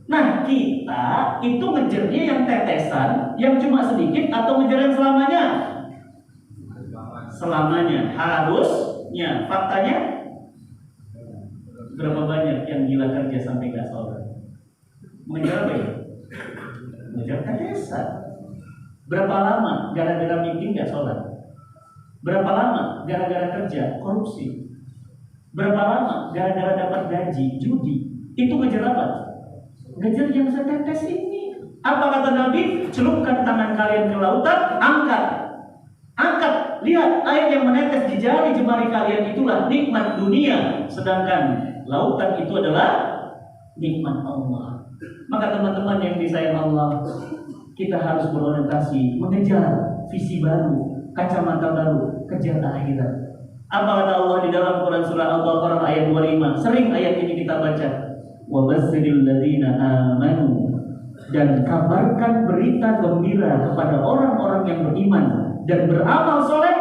Nah, kita itu ngejarnya yang tetesan, yang cuma sedikit, atau ngejar yang selamanya? Selamanya. Harusnya. Faktanya berapa banyak yang gila kerja sampai gak sholat? Mengejar apa ya? Mengejar tetesan. Berapa lama gara-gara meeting gak sholat? Berapa lama gara-gara kerja korupsi? Berapa lama gara-gara dapat gaji judi? Itu ngejar apa? Ngejar yang setetes ini. Apa kata Nabi? Celupkan tangan kalian ke lautan, angkat. Angkat, lihat air yang menetes di jari jemari kalian itulah nikmat dunia. Sedangkan lautan itu adalah nikmat Allah. Maka teman-teman yang disayang Allah, kita harus berorientasi, mengejar visi baru, kacamata baru, kejar akhirat. Apa kata Allah di dalam Quran surah Al-Baqarah ayat 25? Sering ayat ini kita baca. Wa basyiril ladzina amanu dan kabarkan berita gembira kepada orang-orang yang beriman dan beramal soleh,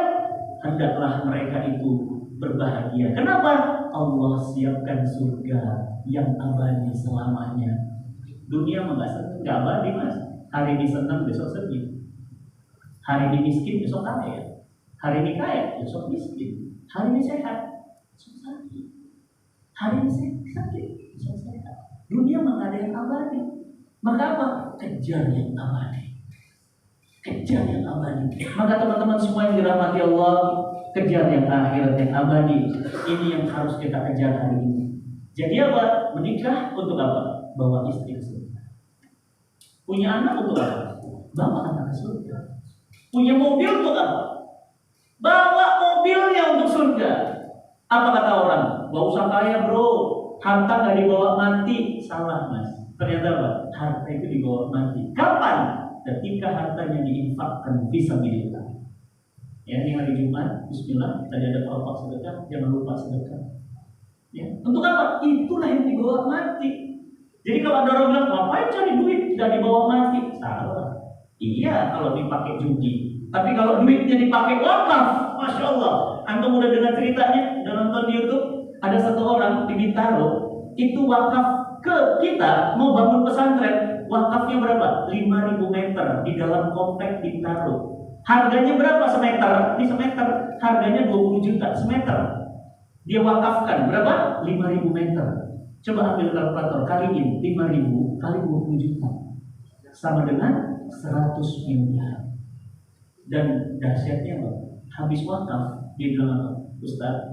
hendaklah mereka itu berbahagia. Kenapa? Allah siapkan surga yang abadi selamanya. Dunia nggak abadi mas. Hari ini senang, besok sedih. Hari ini miskin, besok kaya. Hari ini kaya, besok miskin. Hari ini sehat, besok sakit. Hari ini sakit, besok sehat. Dunia nggak ada yang abadi. Maka apa? Kejar yang abadi. Kejar yang abadi. Maka teman-teman semua yang dirahmati Allah, kejar yang akhirat yang abadi. Ini yang harus kita kejar hari ini. Jadi apa? Menikah untuk apa? Bawa istri ke surga. Punya anak untuk apa? Bawa anak ke surga. Punya mobil untuk apa? Bawa mobilnya untuk surga. Apa kata orang? Gak usah kaya bro, harta gak dibawa mati. Salah mas. Ternyata apa? Harta itu dibawa mati. Kapan? Ketika hartanya diinfakkan fisabilillah. Ya, ini hari Jumat, bismillah, tadi ada kelompok sedekah, jangan lupa sedekah. Ya, untuk apa? Itulah yang dibawa mati. Jadi kalau ada orang bilang, ngapain cari duit, tidak dibawa mati? Salah. Iya, kalau dipakai judi. Tapi kalau duitnya dipakai wakaf, Masya Allah. Antum udah dengar ceritanya, udah nonton di YouTube, ada satu orang di Bintaro, itu wakaf ke kita, mau bangun pesantren, wakafnya berapa? 5.000 meter di dalam komplek Bintaro. Harganya berapa semeter? Di semeter harganya 20 juta semeter. Dia wakafkan berapa? 5.000 meter. Coba ambil kalkulator, kaliin 5.000 kali 20 juta. Sama dengan 100 miliar. Dan dahsyatnya apa? Habis wakaf, dia bilang apa? Ustaz,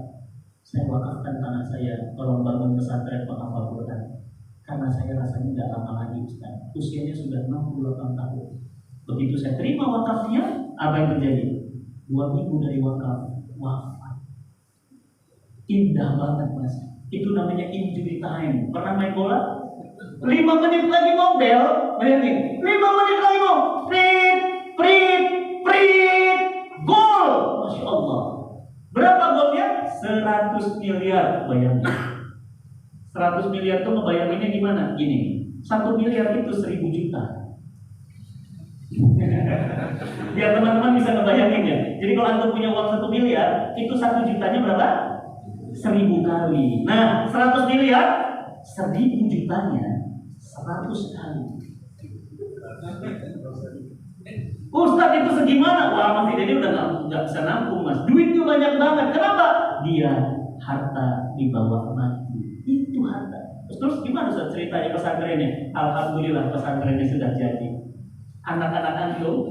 saya wakafkan tanah saya, tolong bangun pesantren penghafal Quran. Karena saya rasanya tidak lama lagi Ustaz. Usianya sudah 68 tahun. Begitu saya terima wakafnya, apa yang terjadi? 2 minggu dari wakaf, wafat. Indah banget mas. Itu namanya injury time. Pernah main bola? 5 menit lagi mau bel, bayangin. 5 menit lagi mau prit, gol. Masya Allah. Berapa golnya? 100 miliar, bayangin. 100 miliar itu ngebayanginnya gimana? Gini, 1 miliar itu 1.000 juta. Biar teman-teman bisa ngebayangin ya. Jadi kalau antum punya uang 1 miliar, itu 1 jutanya berapa? 1.000 kali. Nah, 100 miliar, 1.000 jutanya 100 kali. Ustaz itu segimana? Wah, Mas Dedi udah nggak bisa nampung mas. Duitnya banyak banget. Kenapa? Dia harta di bawah mati. Itu harta. Terus gimana Ustaz ceritanya pesantrennya? Alhamdulillah pesantrennya sudah jadi. Anak-anak antum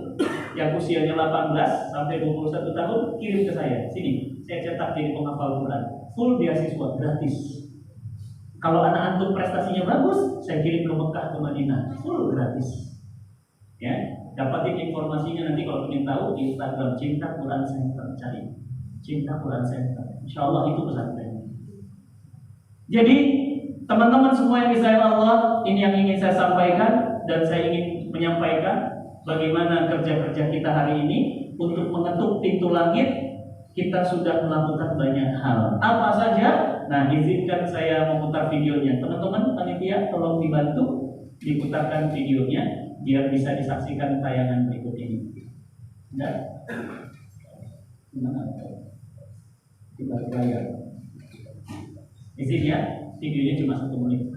yang usianya 18 sampai 21 tahun kirim ke saya. Sini, saya cetak jadi penghafal Quran. Full beasiswa gratis. Kalau anak antum prestasinya bagus, saya kirim ke Mekah ke Madinah. Full gratis. Ya, dapatin informasinya nanti kalau ingin tahu di Instagram Cinta Quran Center, cari Cinta Quran Center. Insya Allah itu pesantren. Jadi teman-teman semua yang disayang Allah, ini yang ingin saya sampaikan dan saya ingin menyampaikan bagaimana kerja-kerja kita hari ini untuk mengetuk pintu langit. Kita sudah melakukan banyak hal. Apa saja? Nah, izinkan saya memutar videonya. Teman-teman panitia tolong dibantu diputarkan videonya biar bisa disaksikan tayangan berikut ini. Nah, tiba-tiba ya. Izin ya, videonya cuma 1 menit.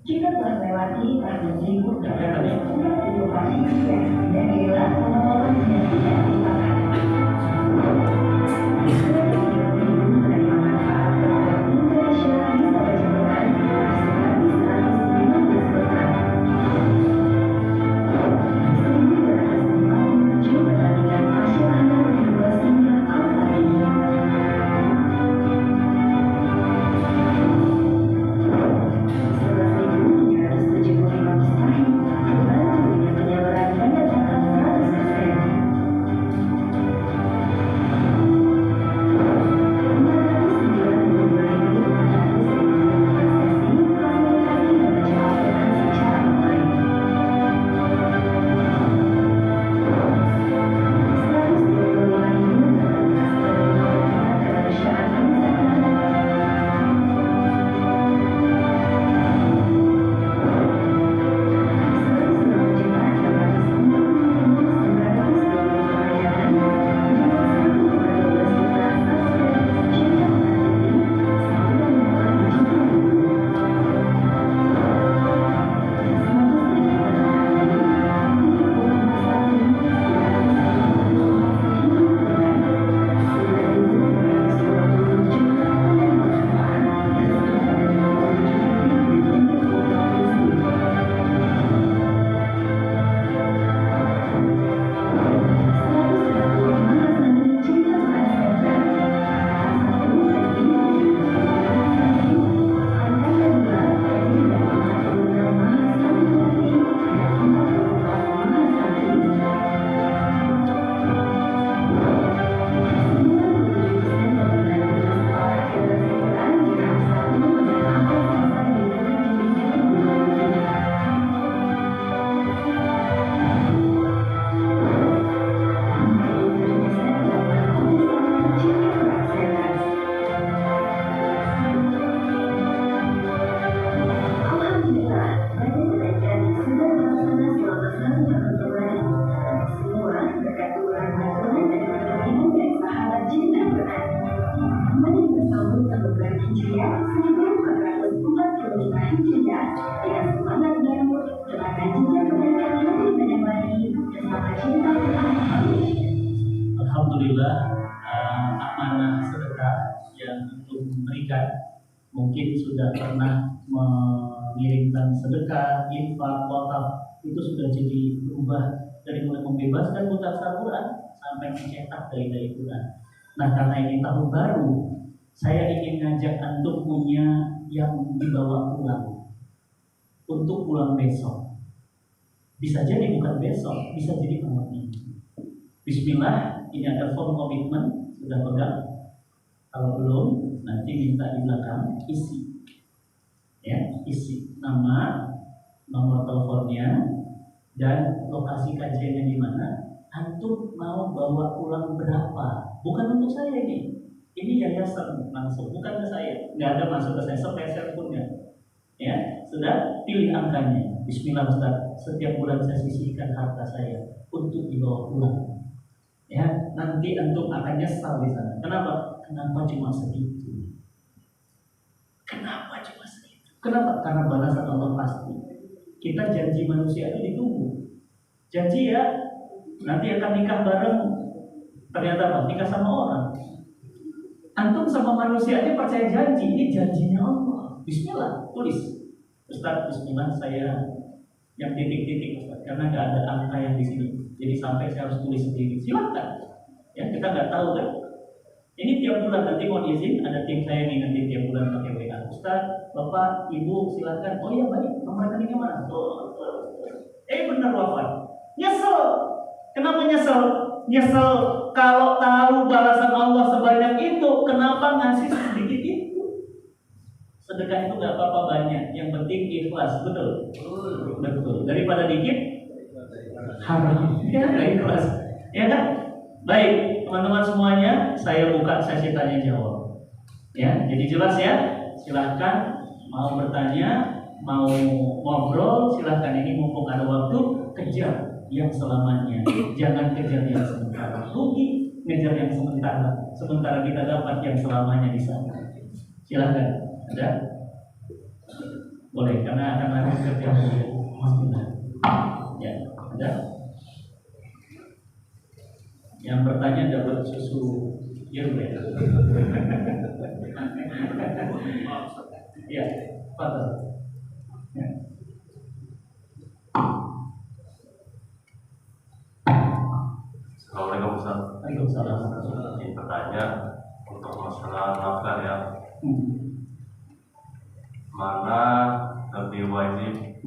Kita telah melewati tahun 1000 dan sudah dilokasi dan inilah pengalaman yang tidak dipakai. Dengan penyaluran dana alhamdulillah amanah sedekah yang antum berikan mungkin sudah pernah mengirimkan sedekah, infak, wakaf, itu sudah jadi berubah dari mulai membebaskan mutasar Quran sampai mencetak dari Quran. Nah, karena ini tahun baru, saya ingin ngajak antum punya yang dibawa pulang untuk pulang besok. Bisa jadi bukan besok, bisa jadi malam ini. Bismillah, ini ada form komitmen, sudah pegang. Kalau belum, nanti minta di belakang isi, ya, isi nama, nomor teleponnya, dan lokasi kajiannya di mana. Antum mau bawa pulang berapa? Bukan untuk saya ini yayasan langsung, bukan ke saya, nggak ada masuk ke saya sepeser pun nggak. Ya, sudah pilih angkanya. Bismillah Ustaz, setiap bulan saya sisihkan harta saya untuk dibawa pulang. Ya, nanti antum akan nyesal di sana. Kenapa? Kenapa cuma segitu? Kenapa cuma segitu? Kenapa? Karena balasan Allah pasti. Kita janji manusia itu ditunggu. Janji ya, nanti akan nikah bareng. Ternyata apa? Nikah sama orang. Antum sama manusia ini percaya janji. Ini janjinya Allah. Bismillah, tulis. Ustaz, Bismillah saya yang titik-titik Ustaz, karena nggak ada angka yang di sini. Jadi sampai saya harus tulis sendiri. Silakan. Ya, kita nggak tahu kan. Ini tiap bulan nanti mau izin, ada tim saya nih nanti tiap bulan pakai WA. Ustaz, Bapak, Ibu silakan. Oh iya baik, nomor rekeningnya mana? Benar wafat. Nyesel. Kenapa nyesel? Nyesel kalau tahu balasan Allah sebanyak itu, kenapa ngasih sedikit itu? Sedekah itu nggak apa-apa banyak, yang penting ikhlas, betul? Betul. Daripada dikit, haram. Ya, ikhlas. Ya kan? Baik, teman-teman semuanya, saya buka sesi tanya jawab. Ya, jadi jelas ya. Silahkan mau bertanya, mau ngobrol, silahkan. Ini mumpung ada waktu, kejar yang selamanya. Jangan kejar yang sementara. Rugi ngejar yang sementara. Sementara kita dapat yang selamanya di sana. Silahkan. Ada? Boleh, karena akan ada kerja. Ya, ada? Yang bertanya dapat susu yerbet. Ya, Pak. Ya. Assalamualaikum Ustaz. Waalaikumsalam. Ini bertanya untuk masalah nafkah ya. Mana lebih wajib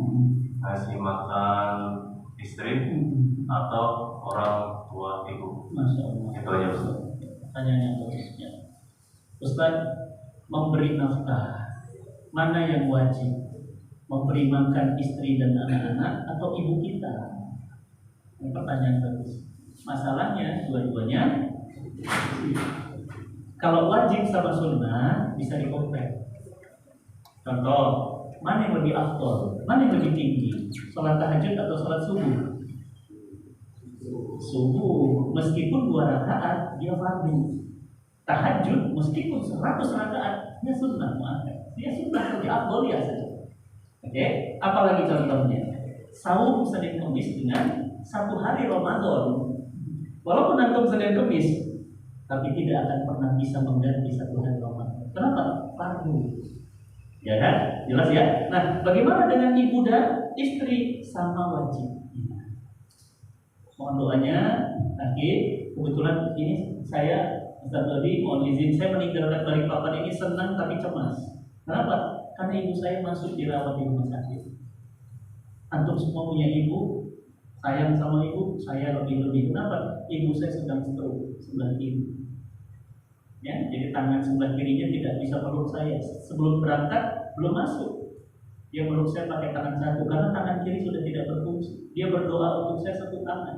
ngasih makan istri atau orang tua ibu? Masya Allah. Itu aja Ustaz. Pertanyaan yang bagusnya. Ustaz, memberi nafkah mana yang wajib? Memberi makan istri dan anak-anak atau ibu kita? Ini pertanyaan bagus. Masalahnya dua-duanya. Kalau wajib sama sunnah bisa di-compare. Contoh, mana yang lebih afdol? Mana yang lebih tinggi? Salat tahajud atau salat subuh? Subuh, meskipun 2 rakaat dia fardu. Tahajud meskipun 100 rakaat dia sunnah muakkad. Dia sunnah lebih afdol ya saja. Oke, apalagi contohnya? Saum Senin Kamis dengan 1 hari Ramadan. Walaupun antum Senin Kamis, tapi tidak akan pernah bisa mengganti 1 hari Ramadan. Kenapa? Fardu. Ya kan? Jelas ya? Nah, bagaimana dengan ibu dan istri? Sama wajib. Mohon doanya. Nanti kebetulan ini saya Ustaz Dodi mohon izin, saya meninggalkan Balikpapan ini senang tapi cemas. Kenapa? Karena ibu saya masuk dirawat di rumah sakit. Antum semua punya ibu, sayang sama ibu, saya lebih-lebih. Kenapa? Ibu saya sedang stroke sebelah kiri. Ya, jadi tangan sebelah kirinya tidak bisa peluk saya. Sebelum berangkat belum masuk. Dia meluk saya pakai tangan satu karena tangan kiri sudah tidak berfungsi. Dia berdoa untuk saya 1 tangan.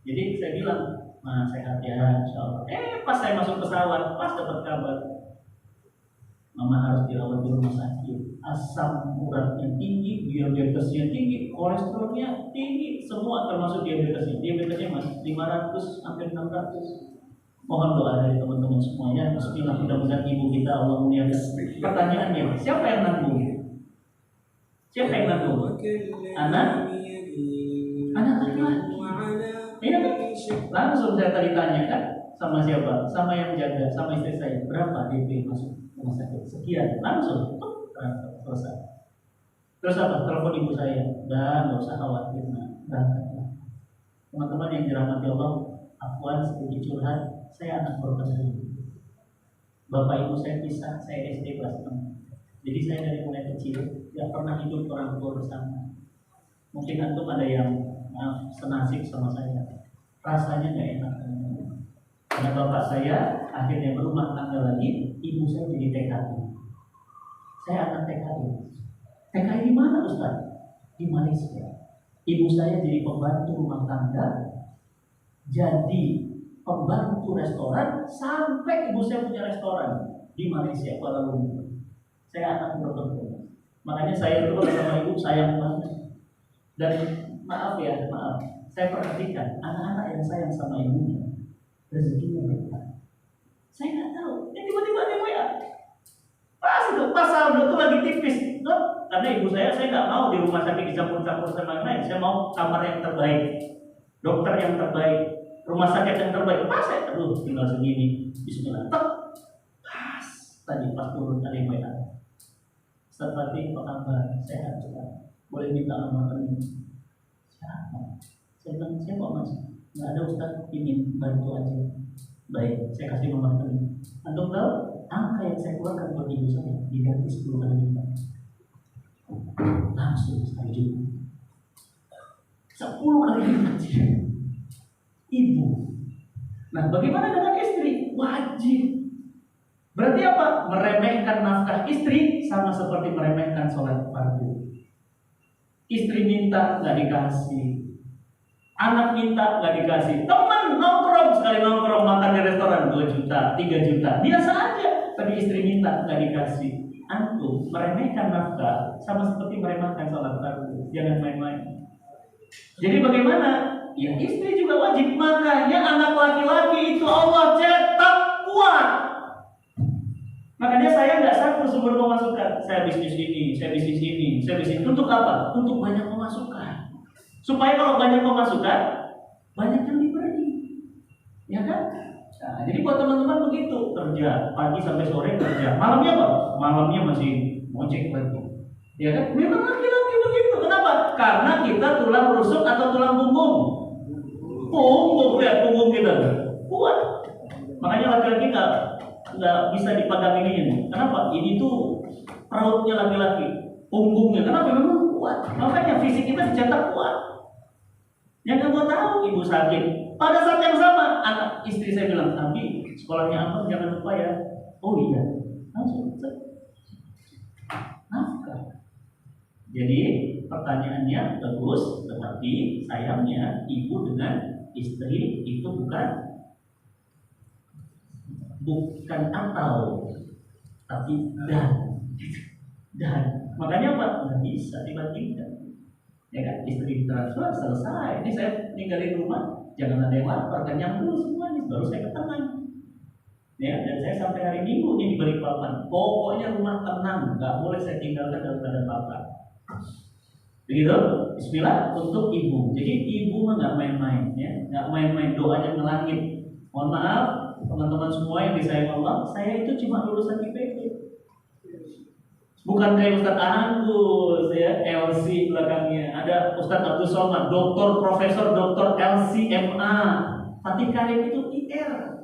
Jadi saya bilang, "Ma, sehat ya, insyaallah." Pas saya masuk pesawat, pas dapat kabar, Mama harus dirawat di rumah sakit. Asam uratnya tinggi, diabetesnya tinggi, kolesterolnya tinggi, semua termasuk diabetesnya. Diabetesnya mas 500 hampir 600. Mohon doa dari teman-teman semuanya. Bismillah, mudah-mudahan ibu kita Allah muliakan. Pertanyaannya, siapa yang nanggung? Siapa yang nanggung? Anak laki-laki. Iya kan? Langsung saya tadi tanya kan sama siapa? Sama yang jaga, sama istri saya. Berapa DP masuk rumah sakit? Sekian. Langsung transfer, selesai. Terus apa? Telepon ibu saya. Dan nggak usah khawatir, berangkat. Teman-teman yang dirahmati Allah, Afwan sedikit curhat. Saya anak berkesan. Bapak ibu saya pisah, saya SD kelas 6. Jadi saya dari mulai kecil tidak pernah hidup orang tua bersama. Mungkin antum ada yang senasib sama saya. Rasanya nggak enak. Karena bapak saya akhirnya berumah tangga lagi, ibu saya jadi TKI. Saya anak TKI. TKI di mana Ustaz? Di Malaysia. Ibu saya jadi pembantu rumah tangga, jadi pembantu restoran, sampai ibu saya punya restoran di Malaysia, Kuala Lumpur. Saya anak berkeluarga. Makanya saya itu sama ibu sayang banget. Dan maaf, saya perhatikan anak-anak yang sayang sama ibunya, rezekinya berkah. Saya nggak tahu, tiba-tiba ada WA. Pas saldo itu lagi tipis, loh, karena ibu saya nggak mau di rumah sakit dicampur-campur sama yang lain. Saya mau kamar yang terbaik, dokter yang terbaik, rumah sakit yang terbaik. Pas saya, tinggal segini, bismillah. Pas tadi pas turun ada yang WA. Ustaz Fatih, apa kabar? Sehat juga. Boleh minta nomor rekening? Siapa? Saya bilang, saya kok mas? Nggak ada Ustaz, ingin bantu aja. Baik, saya kasih nomor rekening. Antum tahu? Angka yang saya keluarkan buat ibu saya diganti 10 kali lipat. Langsung sekali juga 10 kali lipat. Ibu. Nah, bagaimana dengan istri? Wajib. Berarti apa? Meremehkan nafkah istri sama seperti meremehkan sholat fardu. Istri minta nggak dikasih, anak minta nggak dikasih, teman nongkrong sekali nongkrong makan di restoran 2 juta, 3 juta, biasa aja. Tapi istri minta nggak dikasih. Antum meremehkan nafkah sama seperti meremehkan sholat fardu. Jangan main-main. Jadi bagaimana? Ya istri juga wajib. Makanya anak laki-laki itu Allah cetak kuat. Makanya saya nggak satu sumber pemasukan. Saya bisnis ini, saya bisnis ini, saya bisnis. Untuk apa? Untuk banyak pemasukan. Supaya kalau banyak pemasukan, banyak yang diberi. Ya kan? Nah, jadi buat teman-teman begitu, kerja pagi sampai sore kerja. Malamnya apa? Malamnya masih ngojek lagi. Ya kan? Memang laki-laki begitu. Kenapa? Karena kita tulang rusuk atau tulang punggung. Punggung, lihat punggung kita kuat. Makanya laki-laki nggak bisa dipandang ini. Kenapa? Ini tuh perutnya laki-laki, punggungnya. Kenapa? Memang kuat. Makanya fisik kita dicetak kuat. Yang kamu tahu ibu sakit. Pada saat yang sama, anak istri saya bilang, tapi sekolahnya apa? Jangan lupa ya. Oh iya, langsung nafkah. Jadi pertanyaannya bagus, tetapi sayangnya ibu dengan istri itu bukan atau, tapi dan makanya apa? Nggak bisa tiba-tiba. Ya kan, istri transfer selesai. Ini saya ninggalin rumah, jangan ada yang lapar, kenyang dulu semuanya, baru saya ke tangan. Ya, dan saya sampai hari Minggu ini di Balikpapan. Pokoknya rumah tenang, nggak boleh saya tinggalkan dalam keadaan lapar. Begitu, Bismillah untuk ibu. Jadi ibu mah nggak main-main, ya, nggak main-main, doanya ngelangit. Mohon maaf, teman-teman semua yang disayang Allah, saya itu cuma lulusan IPB. Bukan kayak Ustadz Agus, ya, LC belakangnya. Ada Ustadz Abdul Somad, doktor, profesor, doktor LCMA. Fatih Karim itu IR,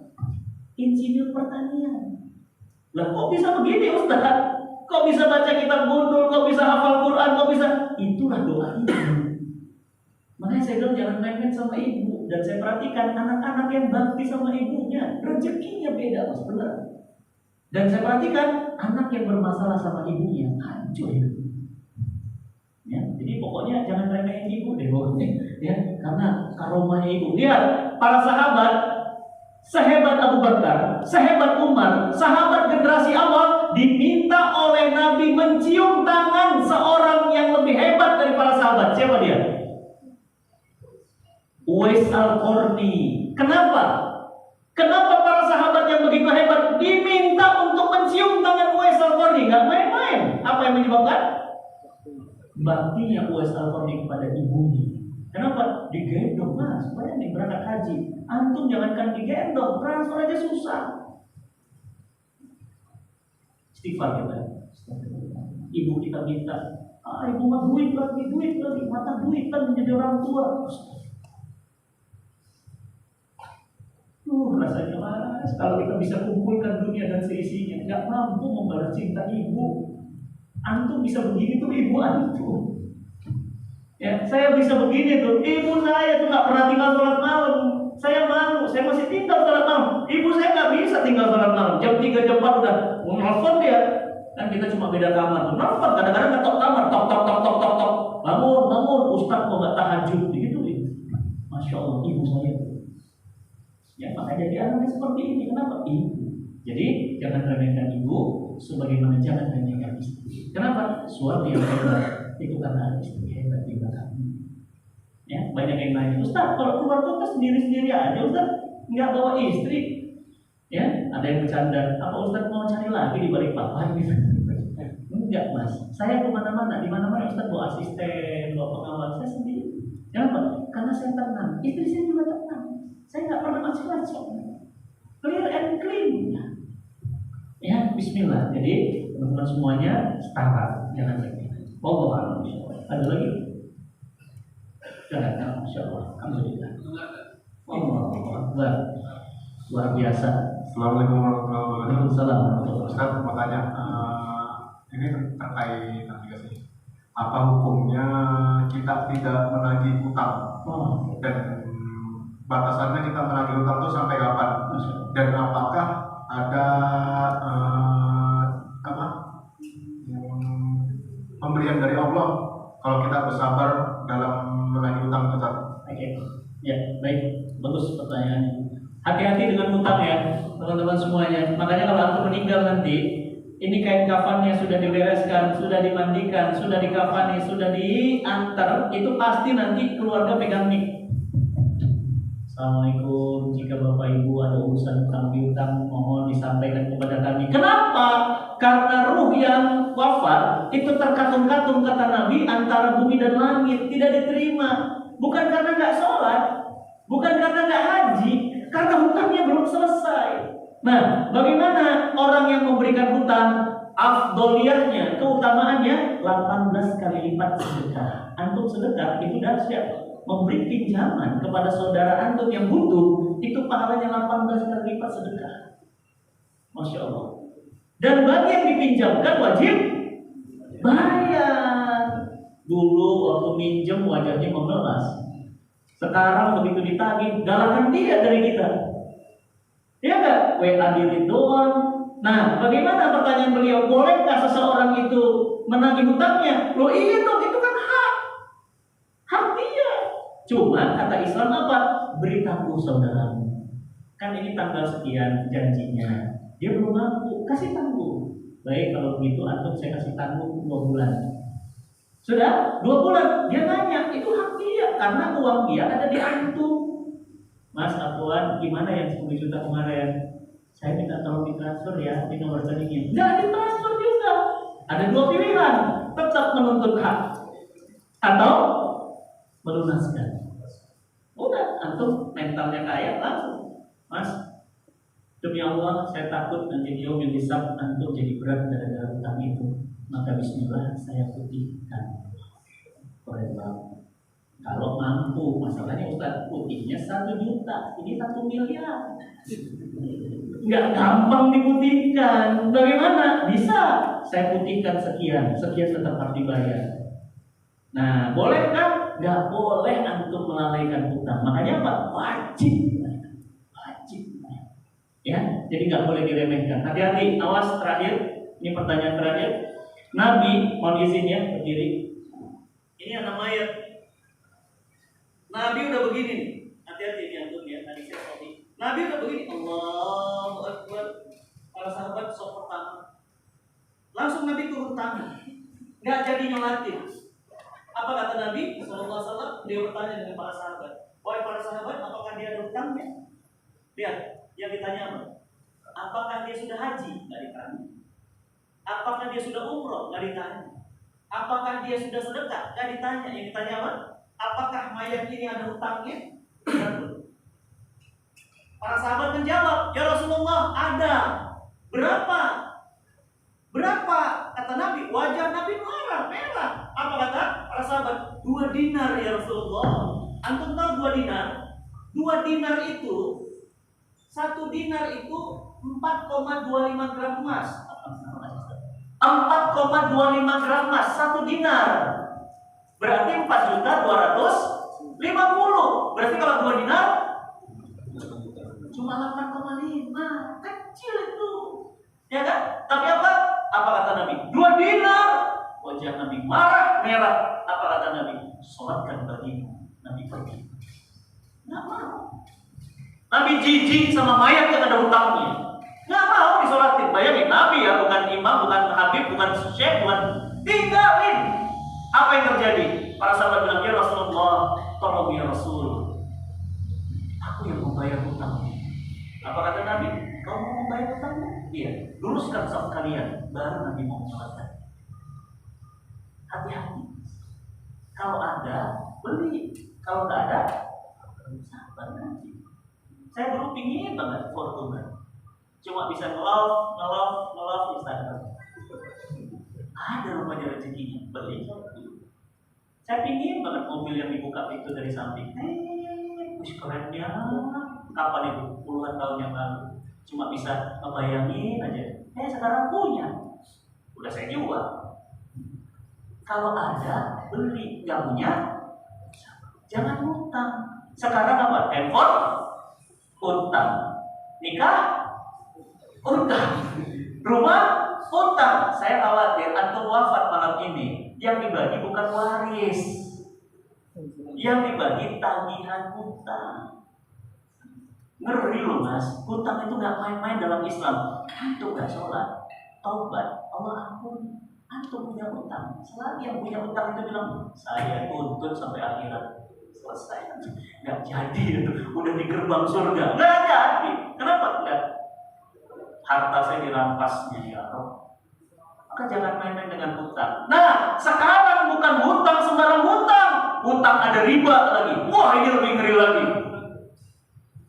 insinyur pertanian. Lah kok bisa begini Ustadz? Kok bisa baca kitab gundul? Kok bisa hafal Quran? Kok bisa? Itulah doa ibu. Makanya saya bilang jangan main-main sama ibu. Dan saya perhatikan anak-anak yang bakti sama ibunya, rezekinya beda, mas, benar. Dan saya perhatikan anak yang bermasalah sama ibunya, hancur hidupnya. Ya, jadi pokoknya jangan remehin ibu deh, pokoknya. Ya, karena karomahnya ibu. Lihat para sahabat, sehebat Abu Bakar, sehebat Umar, sahabat generasi awal, diminta oleh Nabi mencium tangan seorang yang lebih hebat dari para sahabat. Siapa dia? Uwais Al-Qarni. Kenapa? Kenapa para sahabat yang begitu hebat diminta untuk mencium tangan Uwais Al-Qarni? Gak main-main. Apa yang menyebabkan? Baktinya Uwais Al-Qarni kepada ibunya. Kenapa? Digendong mas, supaya nih berangkat haji. Antum jangankan digendong, transfer aja susah. Istighfar kita. Ibu kita minta, ibu mah duit lagi, mata duit kan menjadi orang tua. Rasanya mas, kalau kita bisa kumpulkan dunia dan seisinya, nggak mampu membalas cinta ibu. Antum bisa begini tuh ibu antum. Ya, saya bisa begini tuh, ibu saya tuh nggak pernah tinggal sholat malam. Saya malu, saya masih tinggal sholat malam. Ibu saya nggak bisa tinggal sholat malam. Jam 3, jam 4 udah nelfon dia. Kan kita cuma beda kamar tuh. Nelfon kadang-kadang ketok kamar, tok. Bangun, Ustaz kok nggak tahajud begitu ya. Masya Allah, ibu saya. Ya makanya jadi anaknya seperti ini. Kenapa? Ibu. Jadi jangan remehkan ibu, sebagaimana jangan remehkan istri. Kenapa? Suami yang hebat itu karena istri hebat di belakang. Ya, banyak yang nanya, Ustaz, kalau keluar kota sendiri-sendiri aja, Ustaz, nggak bawa istri. Ya, ada yang bercanda, apa Ustaz mau cari lagi di balik papan? Enggak mas, saya kemana-mana, di mana-mana Ustaz bawa asisten, bawa pengawal, saya sendiri. Kenapa? Karena saya tenang, istri saya juga tenang. Saya nggak pernah macam-macam. Clear and clean. Ya, Bismillah. Jadi teman-teman semuanya setara, jangan lagi. Ada lagi? Jangan, Masya Allah. Alhamdulillah. Luar biasa. Assalamualaikum warahmatullahi wabarakatuh. Waalaikumsalam. Ustaz mau tanya, ini terkait navigasi. Apa hukumnya kita tidak menagih utang? Dan batasannya kita menagih utang itu sampai kapan? Dan apakah ada pemberian dari Allah kalau kita bersabar dalam menagih utang itu? Oke, ya baik, bagus pertanyaannya. Hati-hati dengan utang ya, teman-teman semuanya. Makanya kalau antum meninggal nanti, ini kain kafannya sudah dibereskan, sudah dimandikan, sudah dikafani, sudah diantar, itu pasti nanti keluarga pegang mic. Assalamualaikum, jika Bapak Ibu ada urusan utang piutang, mohon disampaikan kepada kami. Kenapa? Karena ruh yang wafat itu terkatung-katung kata Nabi antara bumi dan langit, tidak diterima. Bukan karena nggak sholat, bukan karena nggak haji, karena hutangnya belum selesai. Nah, bagaimana orang yang memberikan hutang? Afdoliyahnya, keutamaannya 18 kali lipat sedekah. Antum sedekah itu dahsyat. Memberi pinjaman kepada saudara antum yang butuh itu pahalanya 18 kali lipat sedekah. Masya Allah. Dan bagi yang dipinjamkan wajib bayar. Dulu waktu minjem wajahnya memelas. Sekarang begitu ditagih, galakan dia dari kita. Ya enggak? WA diri doang. Nah, bagaimana pertanyaan beliau? Bolehkah seseorang itu menagih hutangnya? Loh iya dong, itu kan hak dia. Cuma kata Islam apa? Beri tangguh saudaramu. Kan ini tanggal sekian janjinya. Dia belum mampu, kasih tangguh. Baik, kalau begitu antum saya kasih tangguh 2 bulan. Sudah 2 bulan, dia nanya, itu hak dia karena uang dia ada di antum. Mas, Tuan, gimana yang 10 juta kemarin? Saya minta tolong ditransfer ya di nomor rekeningnya. Jangan ditransfer juga. Ada 2 pilihan, tetap menuntut hak atau melunaskan. Udah, antum mentalnya kaya langsung. Mas, demi Allah, saya takut nanti dia hisab antum jadi berat gara-gara utang itu. Maka bismillah saya putihkan. Kalau mampu, masalahnya Ustaz, putihnya 1 juta, ini 1 miliar. Nggak gampang diputihkan. Bagaimana? Bisa. Saya putihkan sekian tetap harus dibayar. Nah, boleh kan? Nggak boleh antum melalaikan utang. Makanya apa? Wajib. Ya, jadi nggak boleh diremehkan. Hati-hati. Awas, terakhir. Ini pertanyaan terakhir. Nabi, mohon izin ya, berdiri. Ini anak mayat. Nabi udah begini nih. Hati-hati nih antum ya. Tadi saya sorry. Nabi udah begini. Allahu Akbar. Para sahabat sok pertama. Langsung Nabi turun tangan. Nggak jadi nyolatin. Apa kata Nabi sallallahu alaihi wasallam? Dia bertanya dengan para sahabat. Wahai para sahabat, apakah dia ada hutangnya? Lihat, yang ditanya apa? Apakah dia sudah haji? Nggak ditanya. Apakah dia sudah umroh? Nggak ditanya. Apakah dia sudah sedekah? Nggak ditanya. Yang ditanya apa? apakah mayat ini ada hutangnya? Para sahabat menjawab, ya Rasulullah, ada. Berapa? Berapa? Kata Nabi, wajah Nabi merah. Apa kata para sahabat? 2 dinar ya Rasulullah. Antum tahu 2 dinar? 2 dinar itu, 1 dinar itu 4,25 gram emas. 4,25 gram emas 1 dinar. Berarti 4.250.000. Berarti kalau 2 dinar cuma 8,5. Kecil itu. Ya kan? Tapi apa? Apa kata Nabi? 2 dinar. Wajah Nabi merah. Apa kata Nabi? Sholatkan bagimu. Nabi pergi. Nggak mau. Nabi jijik sama mayat yang ada hutangnya. Nggak mau disolatin. Bayangin, Nabi ya, bukan imam, bukan habib, bukan syekh, bukan, tinggalin. Apa yang terjadi? Para sahabat bilang, ya Rasulullah, tolong ya Rasul, aku yang membayar hutangnya. Apa kata Nabi? Kau mau membayar hutangnya? Iya. Luruskan saf kalian, baru Nabi mau menyolatkan. Hati-hati. Kalau ada, beli. Kalau nggak ada, sabar nanti. Saya dulu pingin banget Fortuner. Cuma bisa nge-love Instagram. Ada rupanya rezekinya, beli. Saya pingin banget mobil yang dibuka pintu dari samping. Wih, kerennya. Kapan itu? Puluhan tahun yang lalu. Cuma bisa ngebayangin aja. Sekarang punya. Udah saya jual. Kalau ada, beli. Gak punya, jangan hutang. Sekarang apa? Handphone, hutang. Nikah, hutang. Rumah, hutang. Saya khawatir antum wafat malam ini, yang dibagi bukan waris, yang dibagi tagihan hutang. Ngeri loh mas, hutang itu gak main-main dalam Islam. Antum gak sholat, taubat, Allah ampun. Antum punya hutang. Selagi yang punya hutang itu bilang, saya tuntut sampai akhirat. Selesai. Gak jadi itu. Udah di gerbang surga. Gak jadi. Kenapa? Enggak. Harta saya dirampasnya ya Allah. Maka jangan main-main dengan hutang. Nah, sekarang bukan hutang sembarang hutang. Hutang ada riba lagi. Wah, ini lebih ngeri lagi.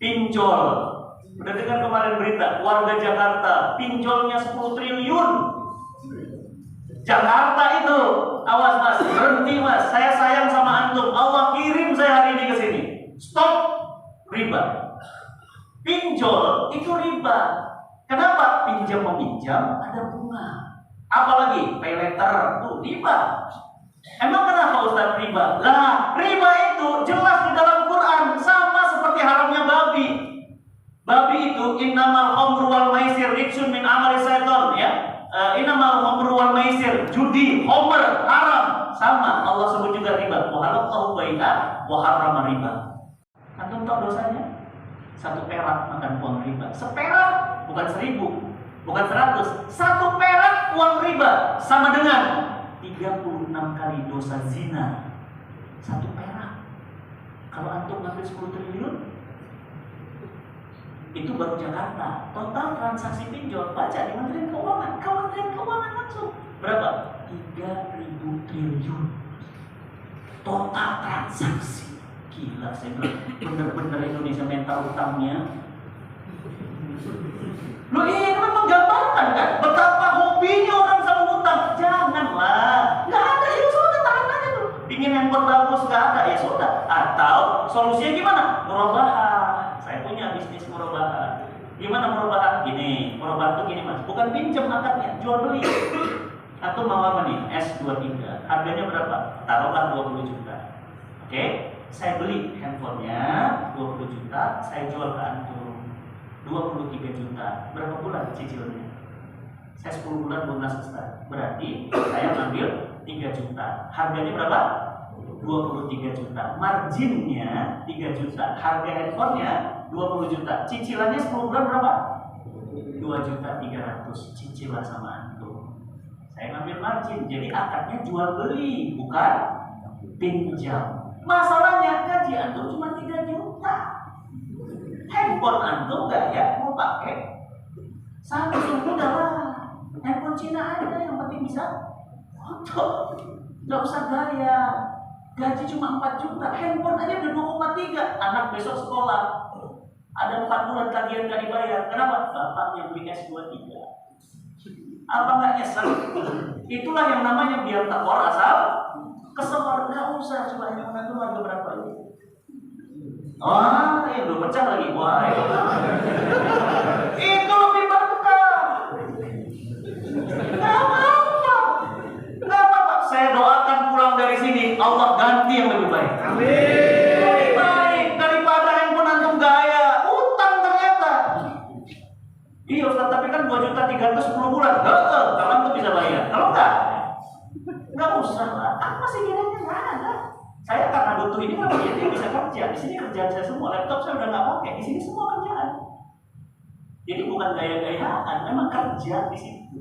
Pinjol. Udah dengar kemarin berita, warga Jakarta pinjolnya 10 triliun. Jakarta itu, awas mas, berhenti mas. Saya sayang sama antum. Allah kirim saya hari ini ke sini. Stop riba. Pinjol itu riba. Kenapa? Pinjam meminjam ada bunga. Apalagi pay letter tuh riba. Emang kenapa Ustaz riba? Lah, riba itu jelas di dalam Quran sama seperti haramnya babi. Babi itu innamal khamru wal maisir rijsun min amali syaitan ya. Innamal khamru wal maisir, judi, homer, haram. Sama Allah sebut juga riba. Wa halallahu bai'a wa harrama riba. Antum tahu dosanya? 1 perak makan uang riba. Seperak, bukan 1000, bukan 100. 1 perak uang riba sama dengan 36 kali dosa zina. 1 perak. Kalau antum ngambil 10 triliun, itu baru Jakarta. Total transaksi pinjol, baca di Kementerian Keuangan langsung berapa? 3.000 triliun total transaksi. Gila, saya bilang bener-bener Indonesia mental utangnya. Loh ini kan menggambarkan kan betapa hobinya orang sama utang. Janganlah, nggak ada ya sudah, tahan aja tuh. Pingin handphone bagus nggak ada ya sudah. Atau solusinya gimana? Murabahah. Saya punya bisnis murabahah. Gimana murabahah? Gini, murabahah tuh gini mas, bukan pinjam akadnya, jual beli. Atau mau apa nih? S23, harganya berapa? Taruhlah 20 juta. Oke, saya beli handphonenya 20 juta, saya jual ke antum 23 juta. Berapa bulan cicilnya? Saya 10 bulan lunas Ustaz. Berarti saya ambil 3 juta. Harganya berapa? 23 juta. Marginnya 3 juta. Harga handphonenya 20 juta. Cicilannya 10 bulan berapa? 2.300.000. Cicilan sama antum. Saya ngambil margin. Jadi akadnya jual beli, bukan pinjam. Masalahnya gaji antum cuma 3 juta. Handphone antum gak ya mau pakai? Samsung udah lah. Handphone Cina ada, yang penting bisa foto. Gak usah gaya. gaji cuma 4 juta, handphone aja udah 2,3. Anak besok sekolah, ada 4 bulan tagihan gak dibayar. Kenapa? Bapaknya beli S23. Apa nggak nyesel? Itulah yang namanya biar tak war asal kesemar. Nggak usah coba yang mana tuh harga berapa ini? Wah, ini udah pecah lagi. Wah, itu lebih berkah. Nggak apa-apa, nggak apa-apa. Saya doakan pulang dari sini Allah ganti yang lebih baik. Amin. Lebih baik daripada handphone antum gaya utang ternyata. Iya Ustaz, tapi kan 2.310 bulan. Kalau antum bisa bayar. Kalau nggak usah lah. Apa sih bedanya? Nggak ada. Saya karena butuh ini kan dia bisa kerja. Di sini kerjaan saya semua. Laptop saya udah nggak pakai. Di sini semua kerjaan. Jadi bukan gaya-gayaan, memang kerja di situ.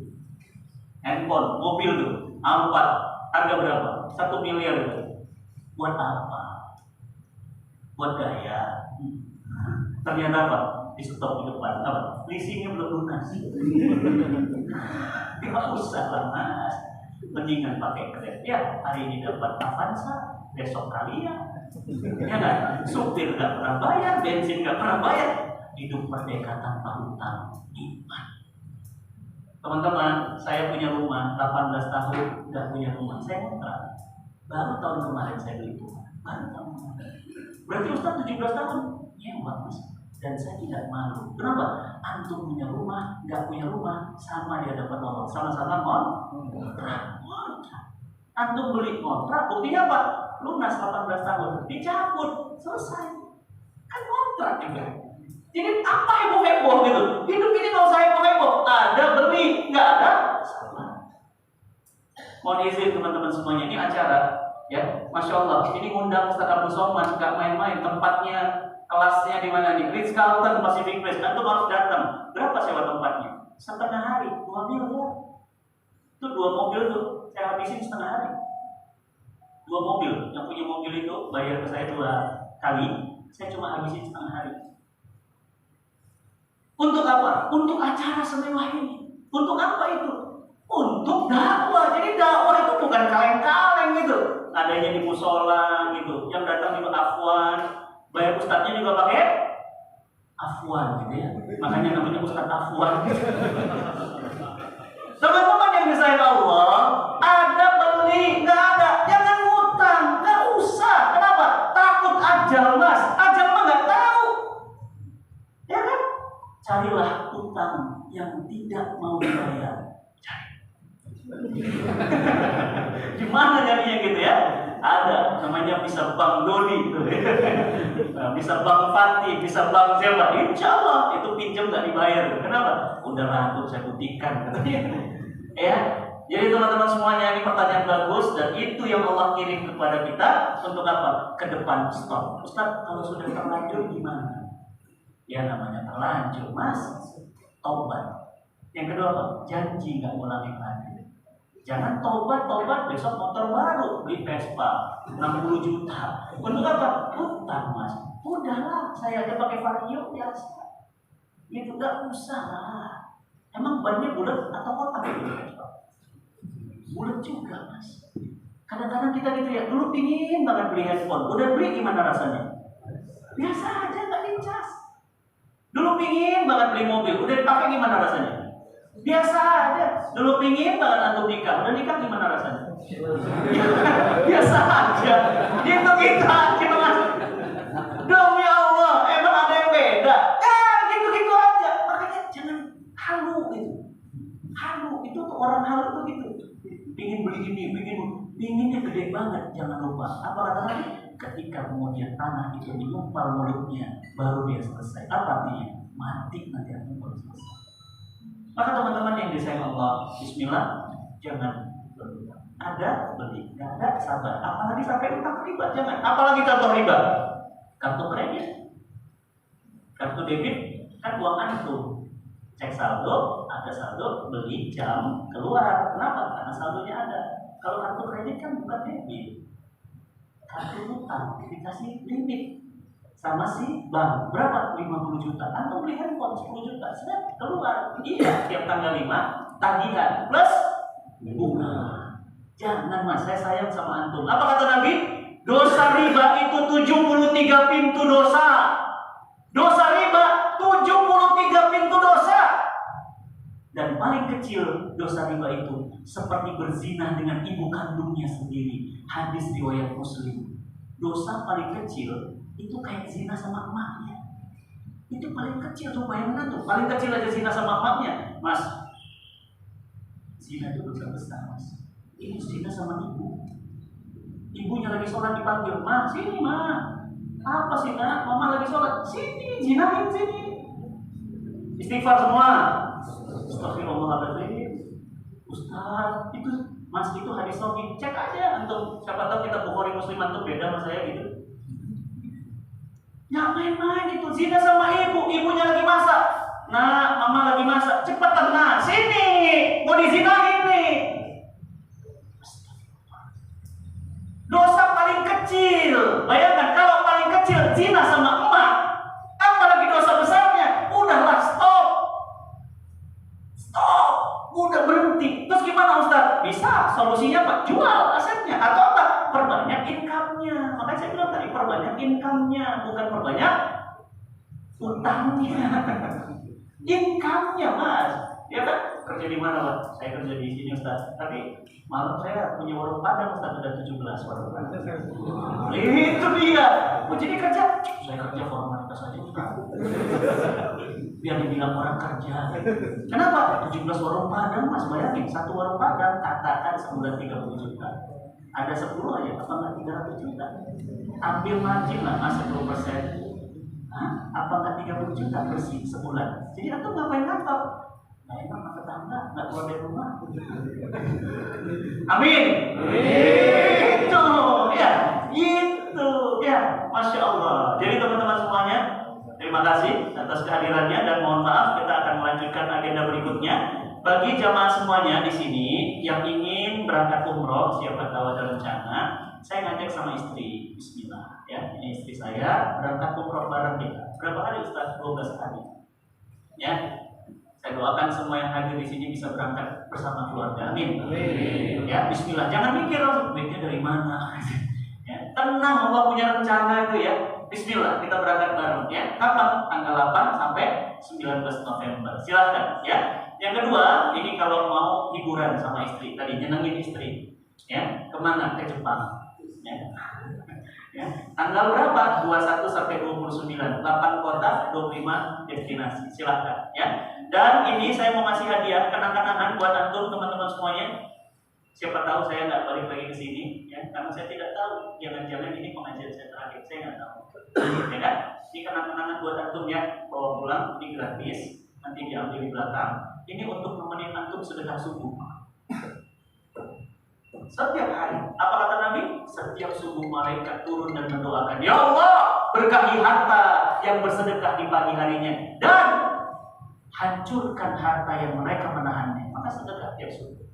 Handphone, mobil tuh, A4, harga berapa? 1 miliar itu. Buat apa? Buat gaya. Ternyata apa? Di stop di depan. Apa? Leasingnya belum lunas. Gak usah lah mas. Mendingan pakai Grab. Ya, hari ini dapat Avanza, besok kalian. Ya kan? Supir gak pernah bayar, bensin gak pernah bayar. Hidup merdeka tanpa hutang. Iman. Teman-teman, saya punya rumah 18 tahun, gak punya rumah. Saya kontrak. Baru tahun kemarin saya beli rumah. Baru tahun kemarin. Berarti Ustaz 17 tahun? Ya bagus. Dan saya tidak malu. Kenapa? Antum punya rumah, gak punya rumah, sama dia dapat Allah. Sama-sama kontrak. Antum beli kontrak, buktinya apa? Lunas 18 tahun, dicabut, selesai. Kan kontrak juga. Jadi apa heboh-heboh gitu? Hidup ini nggak usah heboh-heboh. Ada beli, nggak ada sama. Mohon izin teman-teman semuanya, ini acara ya, Masya Allah. Ini ngundang Ustaz Abdul Somad, nggak main-main. Tempatnya, kelasnya di mana nih? Ritz Carlton Pacific Place. Antum harus datang. Berapa sewa tempatnya? Setengah hari, 2 miliar. Itu 2 mobil tuh saya habisin setengah hari. 2 mobil, yang punya mobil itu bayar ke saya 2 kali. Saya cuma habisin setengah hari. Untuk apa? Untuk acara semewah ini. Untuk apa itu? Untuk dakwah. Jadi dakwah itu bukan kaleng-kaleng gitu. Adanya di musola gitu. Yang datang juga afwan. Bayar ustadznya juga pakai afwan gitu ya. Makanya namanya ustadz afwan. Teman-teman yang disayang Allah, ada beli, nggak ada. Jangan ngutang, nggak usah. Kenapa? Takut ajal mas. Ajal mah nggak tahu. Ya kan? Carilah utang yang tidak mau dibayar. Cari. Gimana nyarinya gitu ya? Ada, namanya bisa Bang Dodi, bisa Bang Fatih, bisa Bang siapa? Insya Allah itu pinjam nggak dibayar. Kenapa? Udah laku saya buktikan. Ya, jadi teman-teman semuanya ini pertanyaan bagus dan itu yang Allah kirim kepada kita untuk apa? Ke depan stop. Ustaz, kalau sudah terlanjur gimana? Ya namanya terlanjur mas, tobat. Yang kedua apa? Janji nggak ulangi lagi. Jangan tobat besok motor baru beli Vespa 60 juta. Untuk apa? Utang mas. Udahlah, saya aja pakai Vario biasa. Itu nggak usah lah. Emang bannya bulat atau kotak? Bulat juga mas. Kadang-kadang kita gitu ya. Dulu pingin banget beli handphone. Udah beli gimana rasanya? Biasa aja, nggak dicas. Dulu pingin banget beli mobil, udah dipakai gimana rasanya? Biasa aja. Dulu pingin banget antum nikah, udah nikah gimana rasanya? Biasa aja. Gitu aja mas. Demi Allah, emang ada yang beda? Ya gitu aja. Makanya jangan halu gitu. Halu itu tuh orang halu tuh gitu. Pingin beli ini, pinginnya gede banget. Jangan lupa. Apa kata tadi? Ketika kemudian tanah itu menyumpal mulutnya, baru dia selesai. Apa artinya? Mati nanti akan baru selesai. Maka teman-teman yang disayang Allah, Bismillah, jangan berhutang. Ada beli, nggak ada sabar. Apalagi sampai utang riba, jangan. Apalagi contoh riba, kartu kredit, kartu debit, kan uang antum. Cek saldo, ada saldo, beli jam keluar. Kenapa? Karena saldonya ada. Kalau kartu kredit kan bukan debit. Kartu utang dikasih limit sama si bank berapa? 50 juta. Antum beli handphone 10 juta, sudah keluar. Iya, tiap tanggal 5 tagihan plus bunga. Jangan mas, saya sayang sama antum. Apa kata Nabi? Dosa riba itu 73 pintu dosa. Dosa riba 73 pintu dosa. Dan paling kecil dosa riba itu seperti berzina dengan ibu kandungnya sendiri. Hadis riwayat Muslim. Dosa paling kecil itu kayak zina sama emaknya. Itu paling kecil tuh, bayangkan tuh. Paling kecil aja zina sama emaknya. Mas, zina itu dosa besar, Mas. Ini zina sama ibu. Ibunya lagi sholat dipanggil, "Ma, sini, Ma." "Apa sih, Nak? Mama lagi sholat." "Sini, zinain sini." Istighfar semua. Astagfirullahaladzim. Ustaz, itu Mas, itu hadis sahih. Cek aja antum. Siapa tahu kita Bukhari Muslim antum beda sama saya gitu. Ya main-main itu, zina sama ibu. Ibunya lagi masak. "Nah, mama lagi masak. Cepetan, Nah, sini. Mau dizinain nih." Dosa paling kecil. Bayangkan kalau paling kecil zina sama emak, apalagi dosa besarnya. Udahlah, stop. Udah berhenti. Terus gimana, Ustaz? Bisa, solusinya Pak, jual asetnya atau apa? Perbanyak income-nya. Makanya saya bilang tadi, perbanyak income-nya, bukan perbanyak utangnya. Income-nya, Mas. Ya kan? Kerja di mana, Pak? Saya kerja di sini, Ustaz. Tapi malam saya punya warung Padang, Ustaz, udah 17 warung Padang. Itu dia. Oh, jadi kerja? Saya kerja formalitas aja, Ustaz. Biar dibilang orang kerja. Kenapa? 17 warung Padang, Mas, bayangin. Satu warung Padang katakan sebulan 30 juta. Ada 10 aja, apa nggak 300 juta? Ambil margin lah, Mas, 10%. Hah? Apa nggak 30 juta bersih sebulan? Jadi aku ngapain kantor? Nah, emang sama tetangga, nggak keluar dari rumah. Amin. Itu, ya, itu, ya, Masya Allah. Jadi teman-teman semuanya, terima kasih atas kehadirannya dan mohon maaf kita akan melanjutkan agenda berikutnya. Bagi jamaah semuanya di sini yang ingin berangkat umroh, siapa tahu ada rencana, saya ngajak sama istri. Bismillah, ya, ini istri saya berangkat umroh bareng kita. Berapa hari, Ustaz? 12 hari. Ya. Saya doakan semua yang hadir di sini bisa berangkat bersama keluarga. Amin. Ya, Bismillah. Jangan mikir langsung duitnya dari mana. Ya, tenang, Allah punya rencana itu ya. Bismillah, kita berangkat bareng ya. Kapan? Tanggal 8 sampai 19 November. Silahkan ya. Yang kedua, ini kalau mau hiburan sama istri, tadi nyenengin istri. Ya, kemana? Ke Jepang. Ya. Ya. Tanggal berapa? 21 sampai 29. 8 kota, 25 destinasi. Silahkan ya. Dan ini saya mau ngasih hadiah kenang-kenangan buat antum teman-teman semuanya. Siapa tahu saya nggak balik lagi ke sini, ya, karena saya tidak tahu. Jangan-jangan ini pengajian saya terakhir, saya nggak tahu. Ya kan? Ini kenang-kenangan buat antum ya, bawa pulang, ini gratis, nanti diambil di belakang. Ini untuk nemenin antum sedekah subuh. Setiap hari, apa kata Nabi? Setiap subuh malaikat turun dan mendoakan, "Ya Allah, berkahi harta yang bersedekah di pagi harinya dan hancurkan harta yang mereka menahannya." Maka sedekah tiap subuh.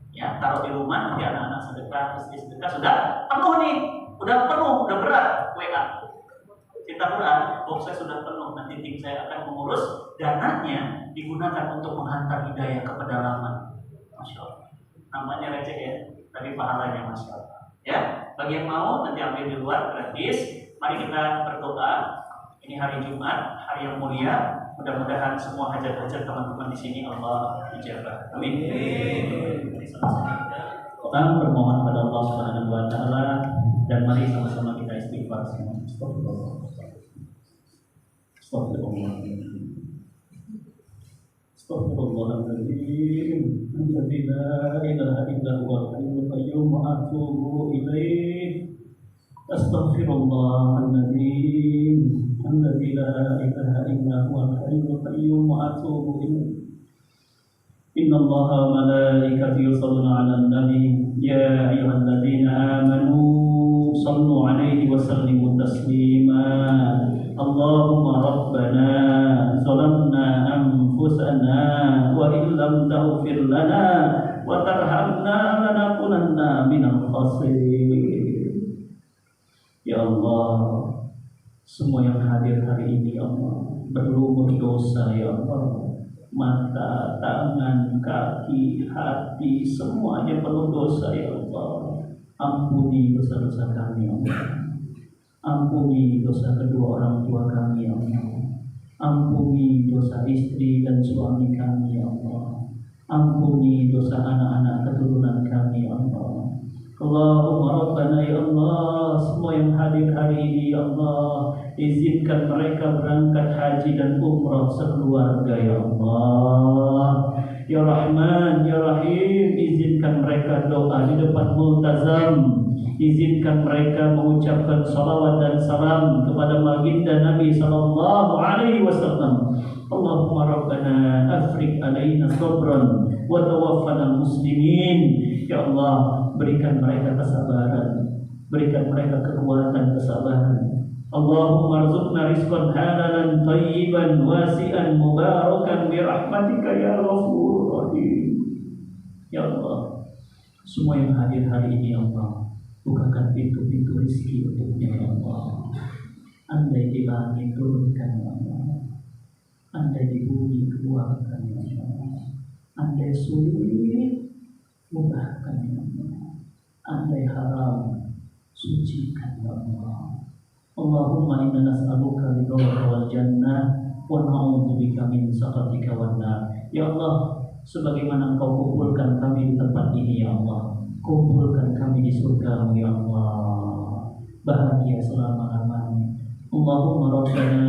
Ya, taruh di rumah, nanti anak-anak sedekah, istri sedekah, sudah penuh nih, udah penuh, udah berat. WA, kita berat, box saya sudah penuh. Nanti tim saya akan mengurus dananya digunakan untuk menghantar hidayah ke pedalaman. Masya Allah. Namanya receh ya, tapi pahalanya Masya Allah. Ya, bagi yang mau nanti ambil di luar gratis. Mari kita berdoa. Ini hari Jumat, hari yang mulia. Mudah-mudahan semua hajat-hajat teman-teman di sini Allah ijabah. Amin. Kita bermohon pada Allah Subhanahu wa taala dan mari sama-sama kita istighfar semua. Astaghfirullahaladzim. Alladzi la ilaha illa huwal hayyul qayyum wa atubu ilaih. Astaghfirullahaladzim. Alladzi la ilaha illa huwal hayyul qayyum wa atubu ilaih. Innallaha wa malaikatahu yusholluna 'alan nabi ya ayyuhalladzina amanu shallu 'alaihi wa sallimu taslima. Allahumma rabbana zalamna anfusana wa illam taghfir lana wa tarhamna lanakunanna minal khasirin. Ya Allah, semua yang hadir hari ini ya Allah berlumur dosa ya Allah. Mata, tangan, kaki, hati semuanya penuh dosa ya Allah. Ampuni dosa-dosa kami, ya Allah. Ampuni dosa kedua orang tua kami, ya Allah. Ampuni dosa istri dan suami kami, ya Allah. Ampuni dosa anak-anak keturunan kami, ya Allah. Allahumma Rabbana, ya Allah, semua yang hadir hari ini, ya Allah, izinkan mereka berangkat haji dan umrah sekeluarga, ya Allah. Ya Rahman, ya Rahim, izinkan mereka doa di depan multazam. Izinkan mereka mengucapkan salawat dan salam kepada baginda Nabi sallallahu alaihi wasallam. Allahumma Rabbana afrik alaina sabran wa tawaffana muslimin. Ya Allah, berikan mereka kesabaran, berikan mereka kekuatan kesabaran. Allahumma arzuqna rizqan halalan thayyiban wasi'an mubarakan bi rahmatika ya ghafurur rahim. Ya Allah, semua yang hadir hari ini, ya Allah, bukakan pintu-pintu rezeki untuknya, ya Allah. Andai di langit turunkan, ya Allah. Andai di bumi keluarkan, ya Allah. Andai sulit mudahkan, ya Allah. Andai haram sucikan, ya Allah. Allahumma inna nas'aluka ridhaka wal jannah wa na'udzubika min sakhatika wan nar. Ya Allah, sebagaimana Engkau kumpulkan kami di tempat ini, ya Allah, kumpulkan kami di surga, ya Allah, bahagia selama-lamanya. Allahumma Rabbana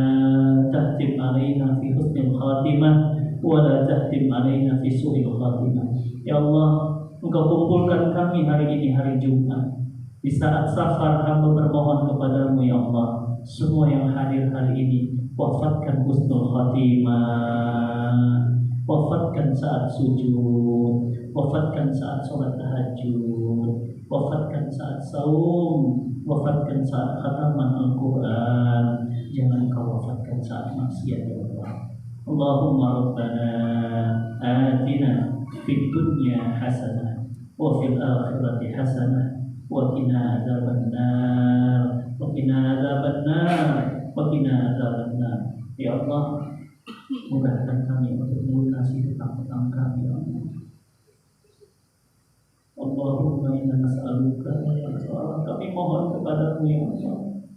tahtim alaina fi husnil khatimah wa la tahtim alaina fi su'il khatimah. Ya Allah, Engkau kumpulkan kami hari ini, hari Jumat, di saat safar hamba bermohon kepadamu, ya Allah, semua yang hadir hari ini wafatkan husnul khatimah, wafatkan saat sujud, wafatkan saat sholat tahajud, wafatkan saat saum, wafatkan saat khataman Al-Quran. Jangan kau wafatkan saat maksiat, ya Allah. Allahumma Rabbana atina fid dunya hasanah wa fil akhirati hasanah wa qina adzabannar, wa qina adzabannar, wa qina adzabannar. Ya Allah, mudahkan kami untuk melunasi hutang-hutang kami, ya Allah. Allahumma inna nas'aluka, ya Allah, kami mohon kepadamu, ya Allah,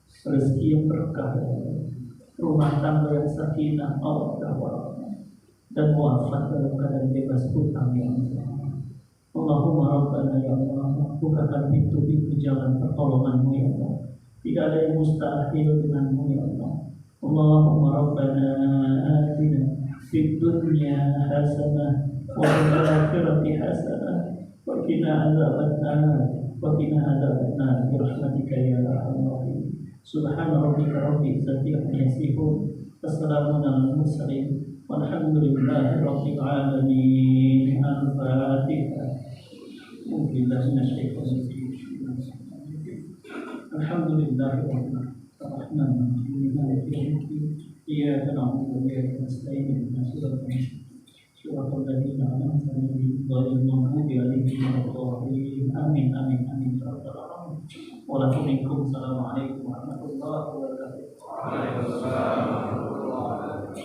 rezeki yang berkah, ya Allah, rumah tangga yang sakinah, mawaddah, dan wafat dalam keadaan bebas hutang, ya Allah. Allahumma Rabbana, ya Allah, bukakan pintu-pintu jalan pertolonganmu, ya Allah. Tidak ada yang mustahil denganmu, ya Allah. Allahumma Rabbana atina fid dunya hasanah wa fil akhirati hasanah wa qina adzabannar, wa qina adzabannar bi rahmatika ya arhamar rahimin. Subhana rabbika rabbil izzati amma yasifun, wassalamun alal mursalin, walhamdulillahi rabbil alamin. Al-Fatihah. Billahi minasyaitonir rajim. Alhamdulillahi rabbil alamin. Maliki yaumiddin. Iyyaka na'budu wa iyyaka nasta'in. Ihdinas siratal ladzina an'amta 'alaihim ghairil maghdubi 'alaihim waladdallin. Amin amin amin ya rabbal alamin. Wassalamualaikum warahmatullahi wabarakatuh. Waalaikumsalam warahmatullahi wabarakatuh.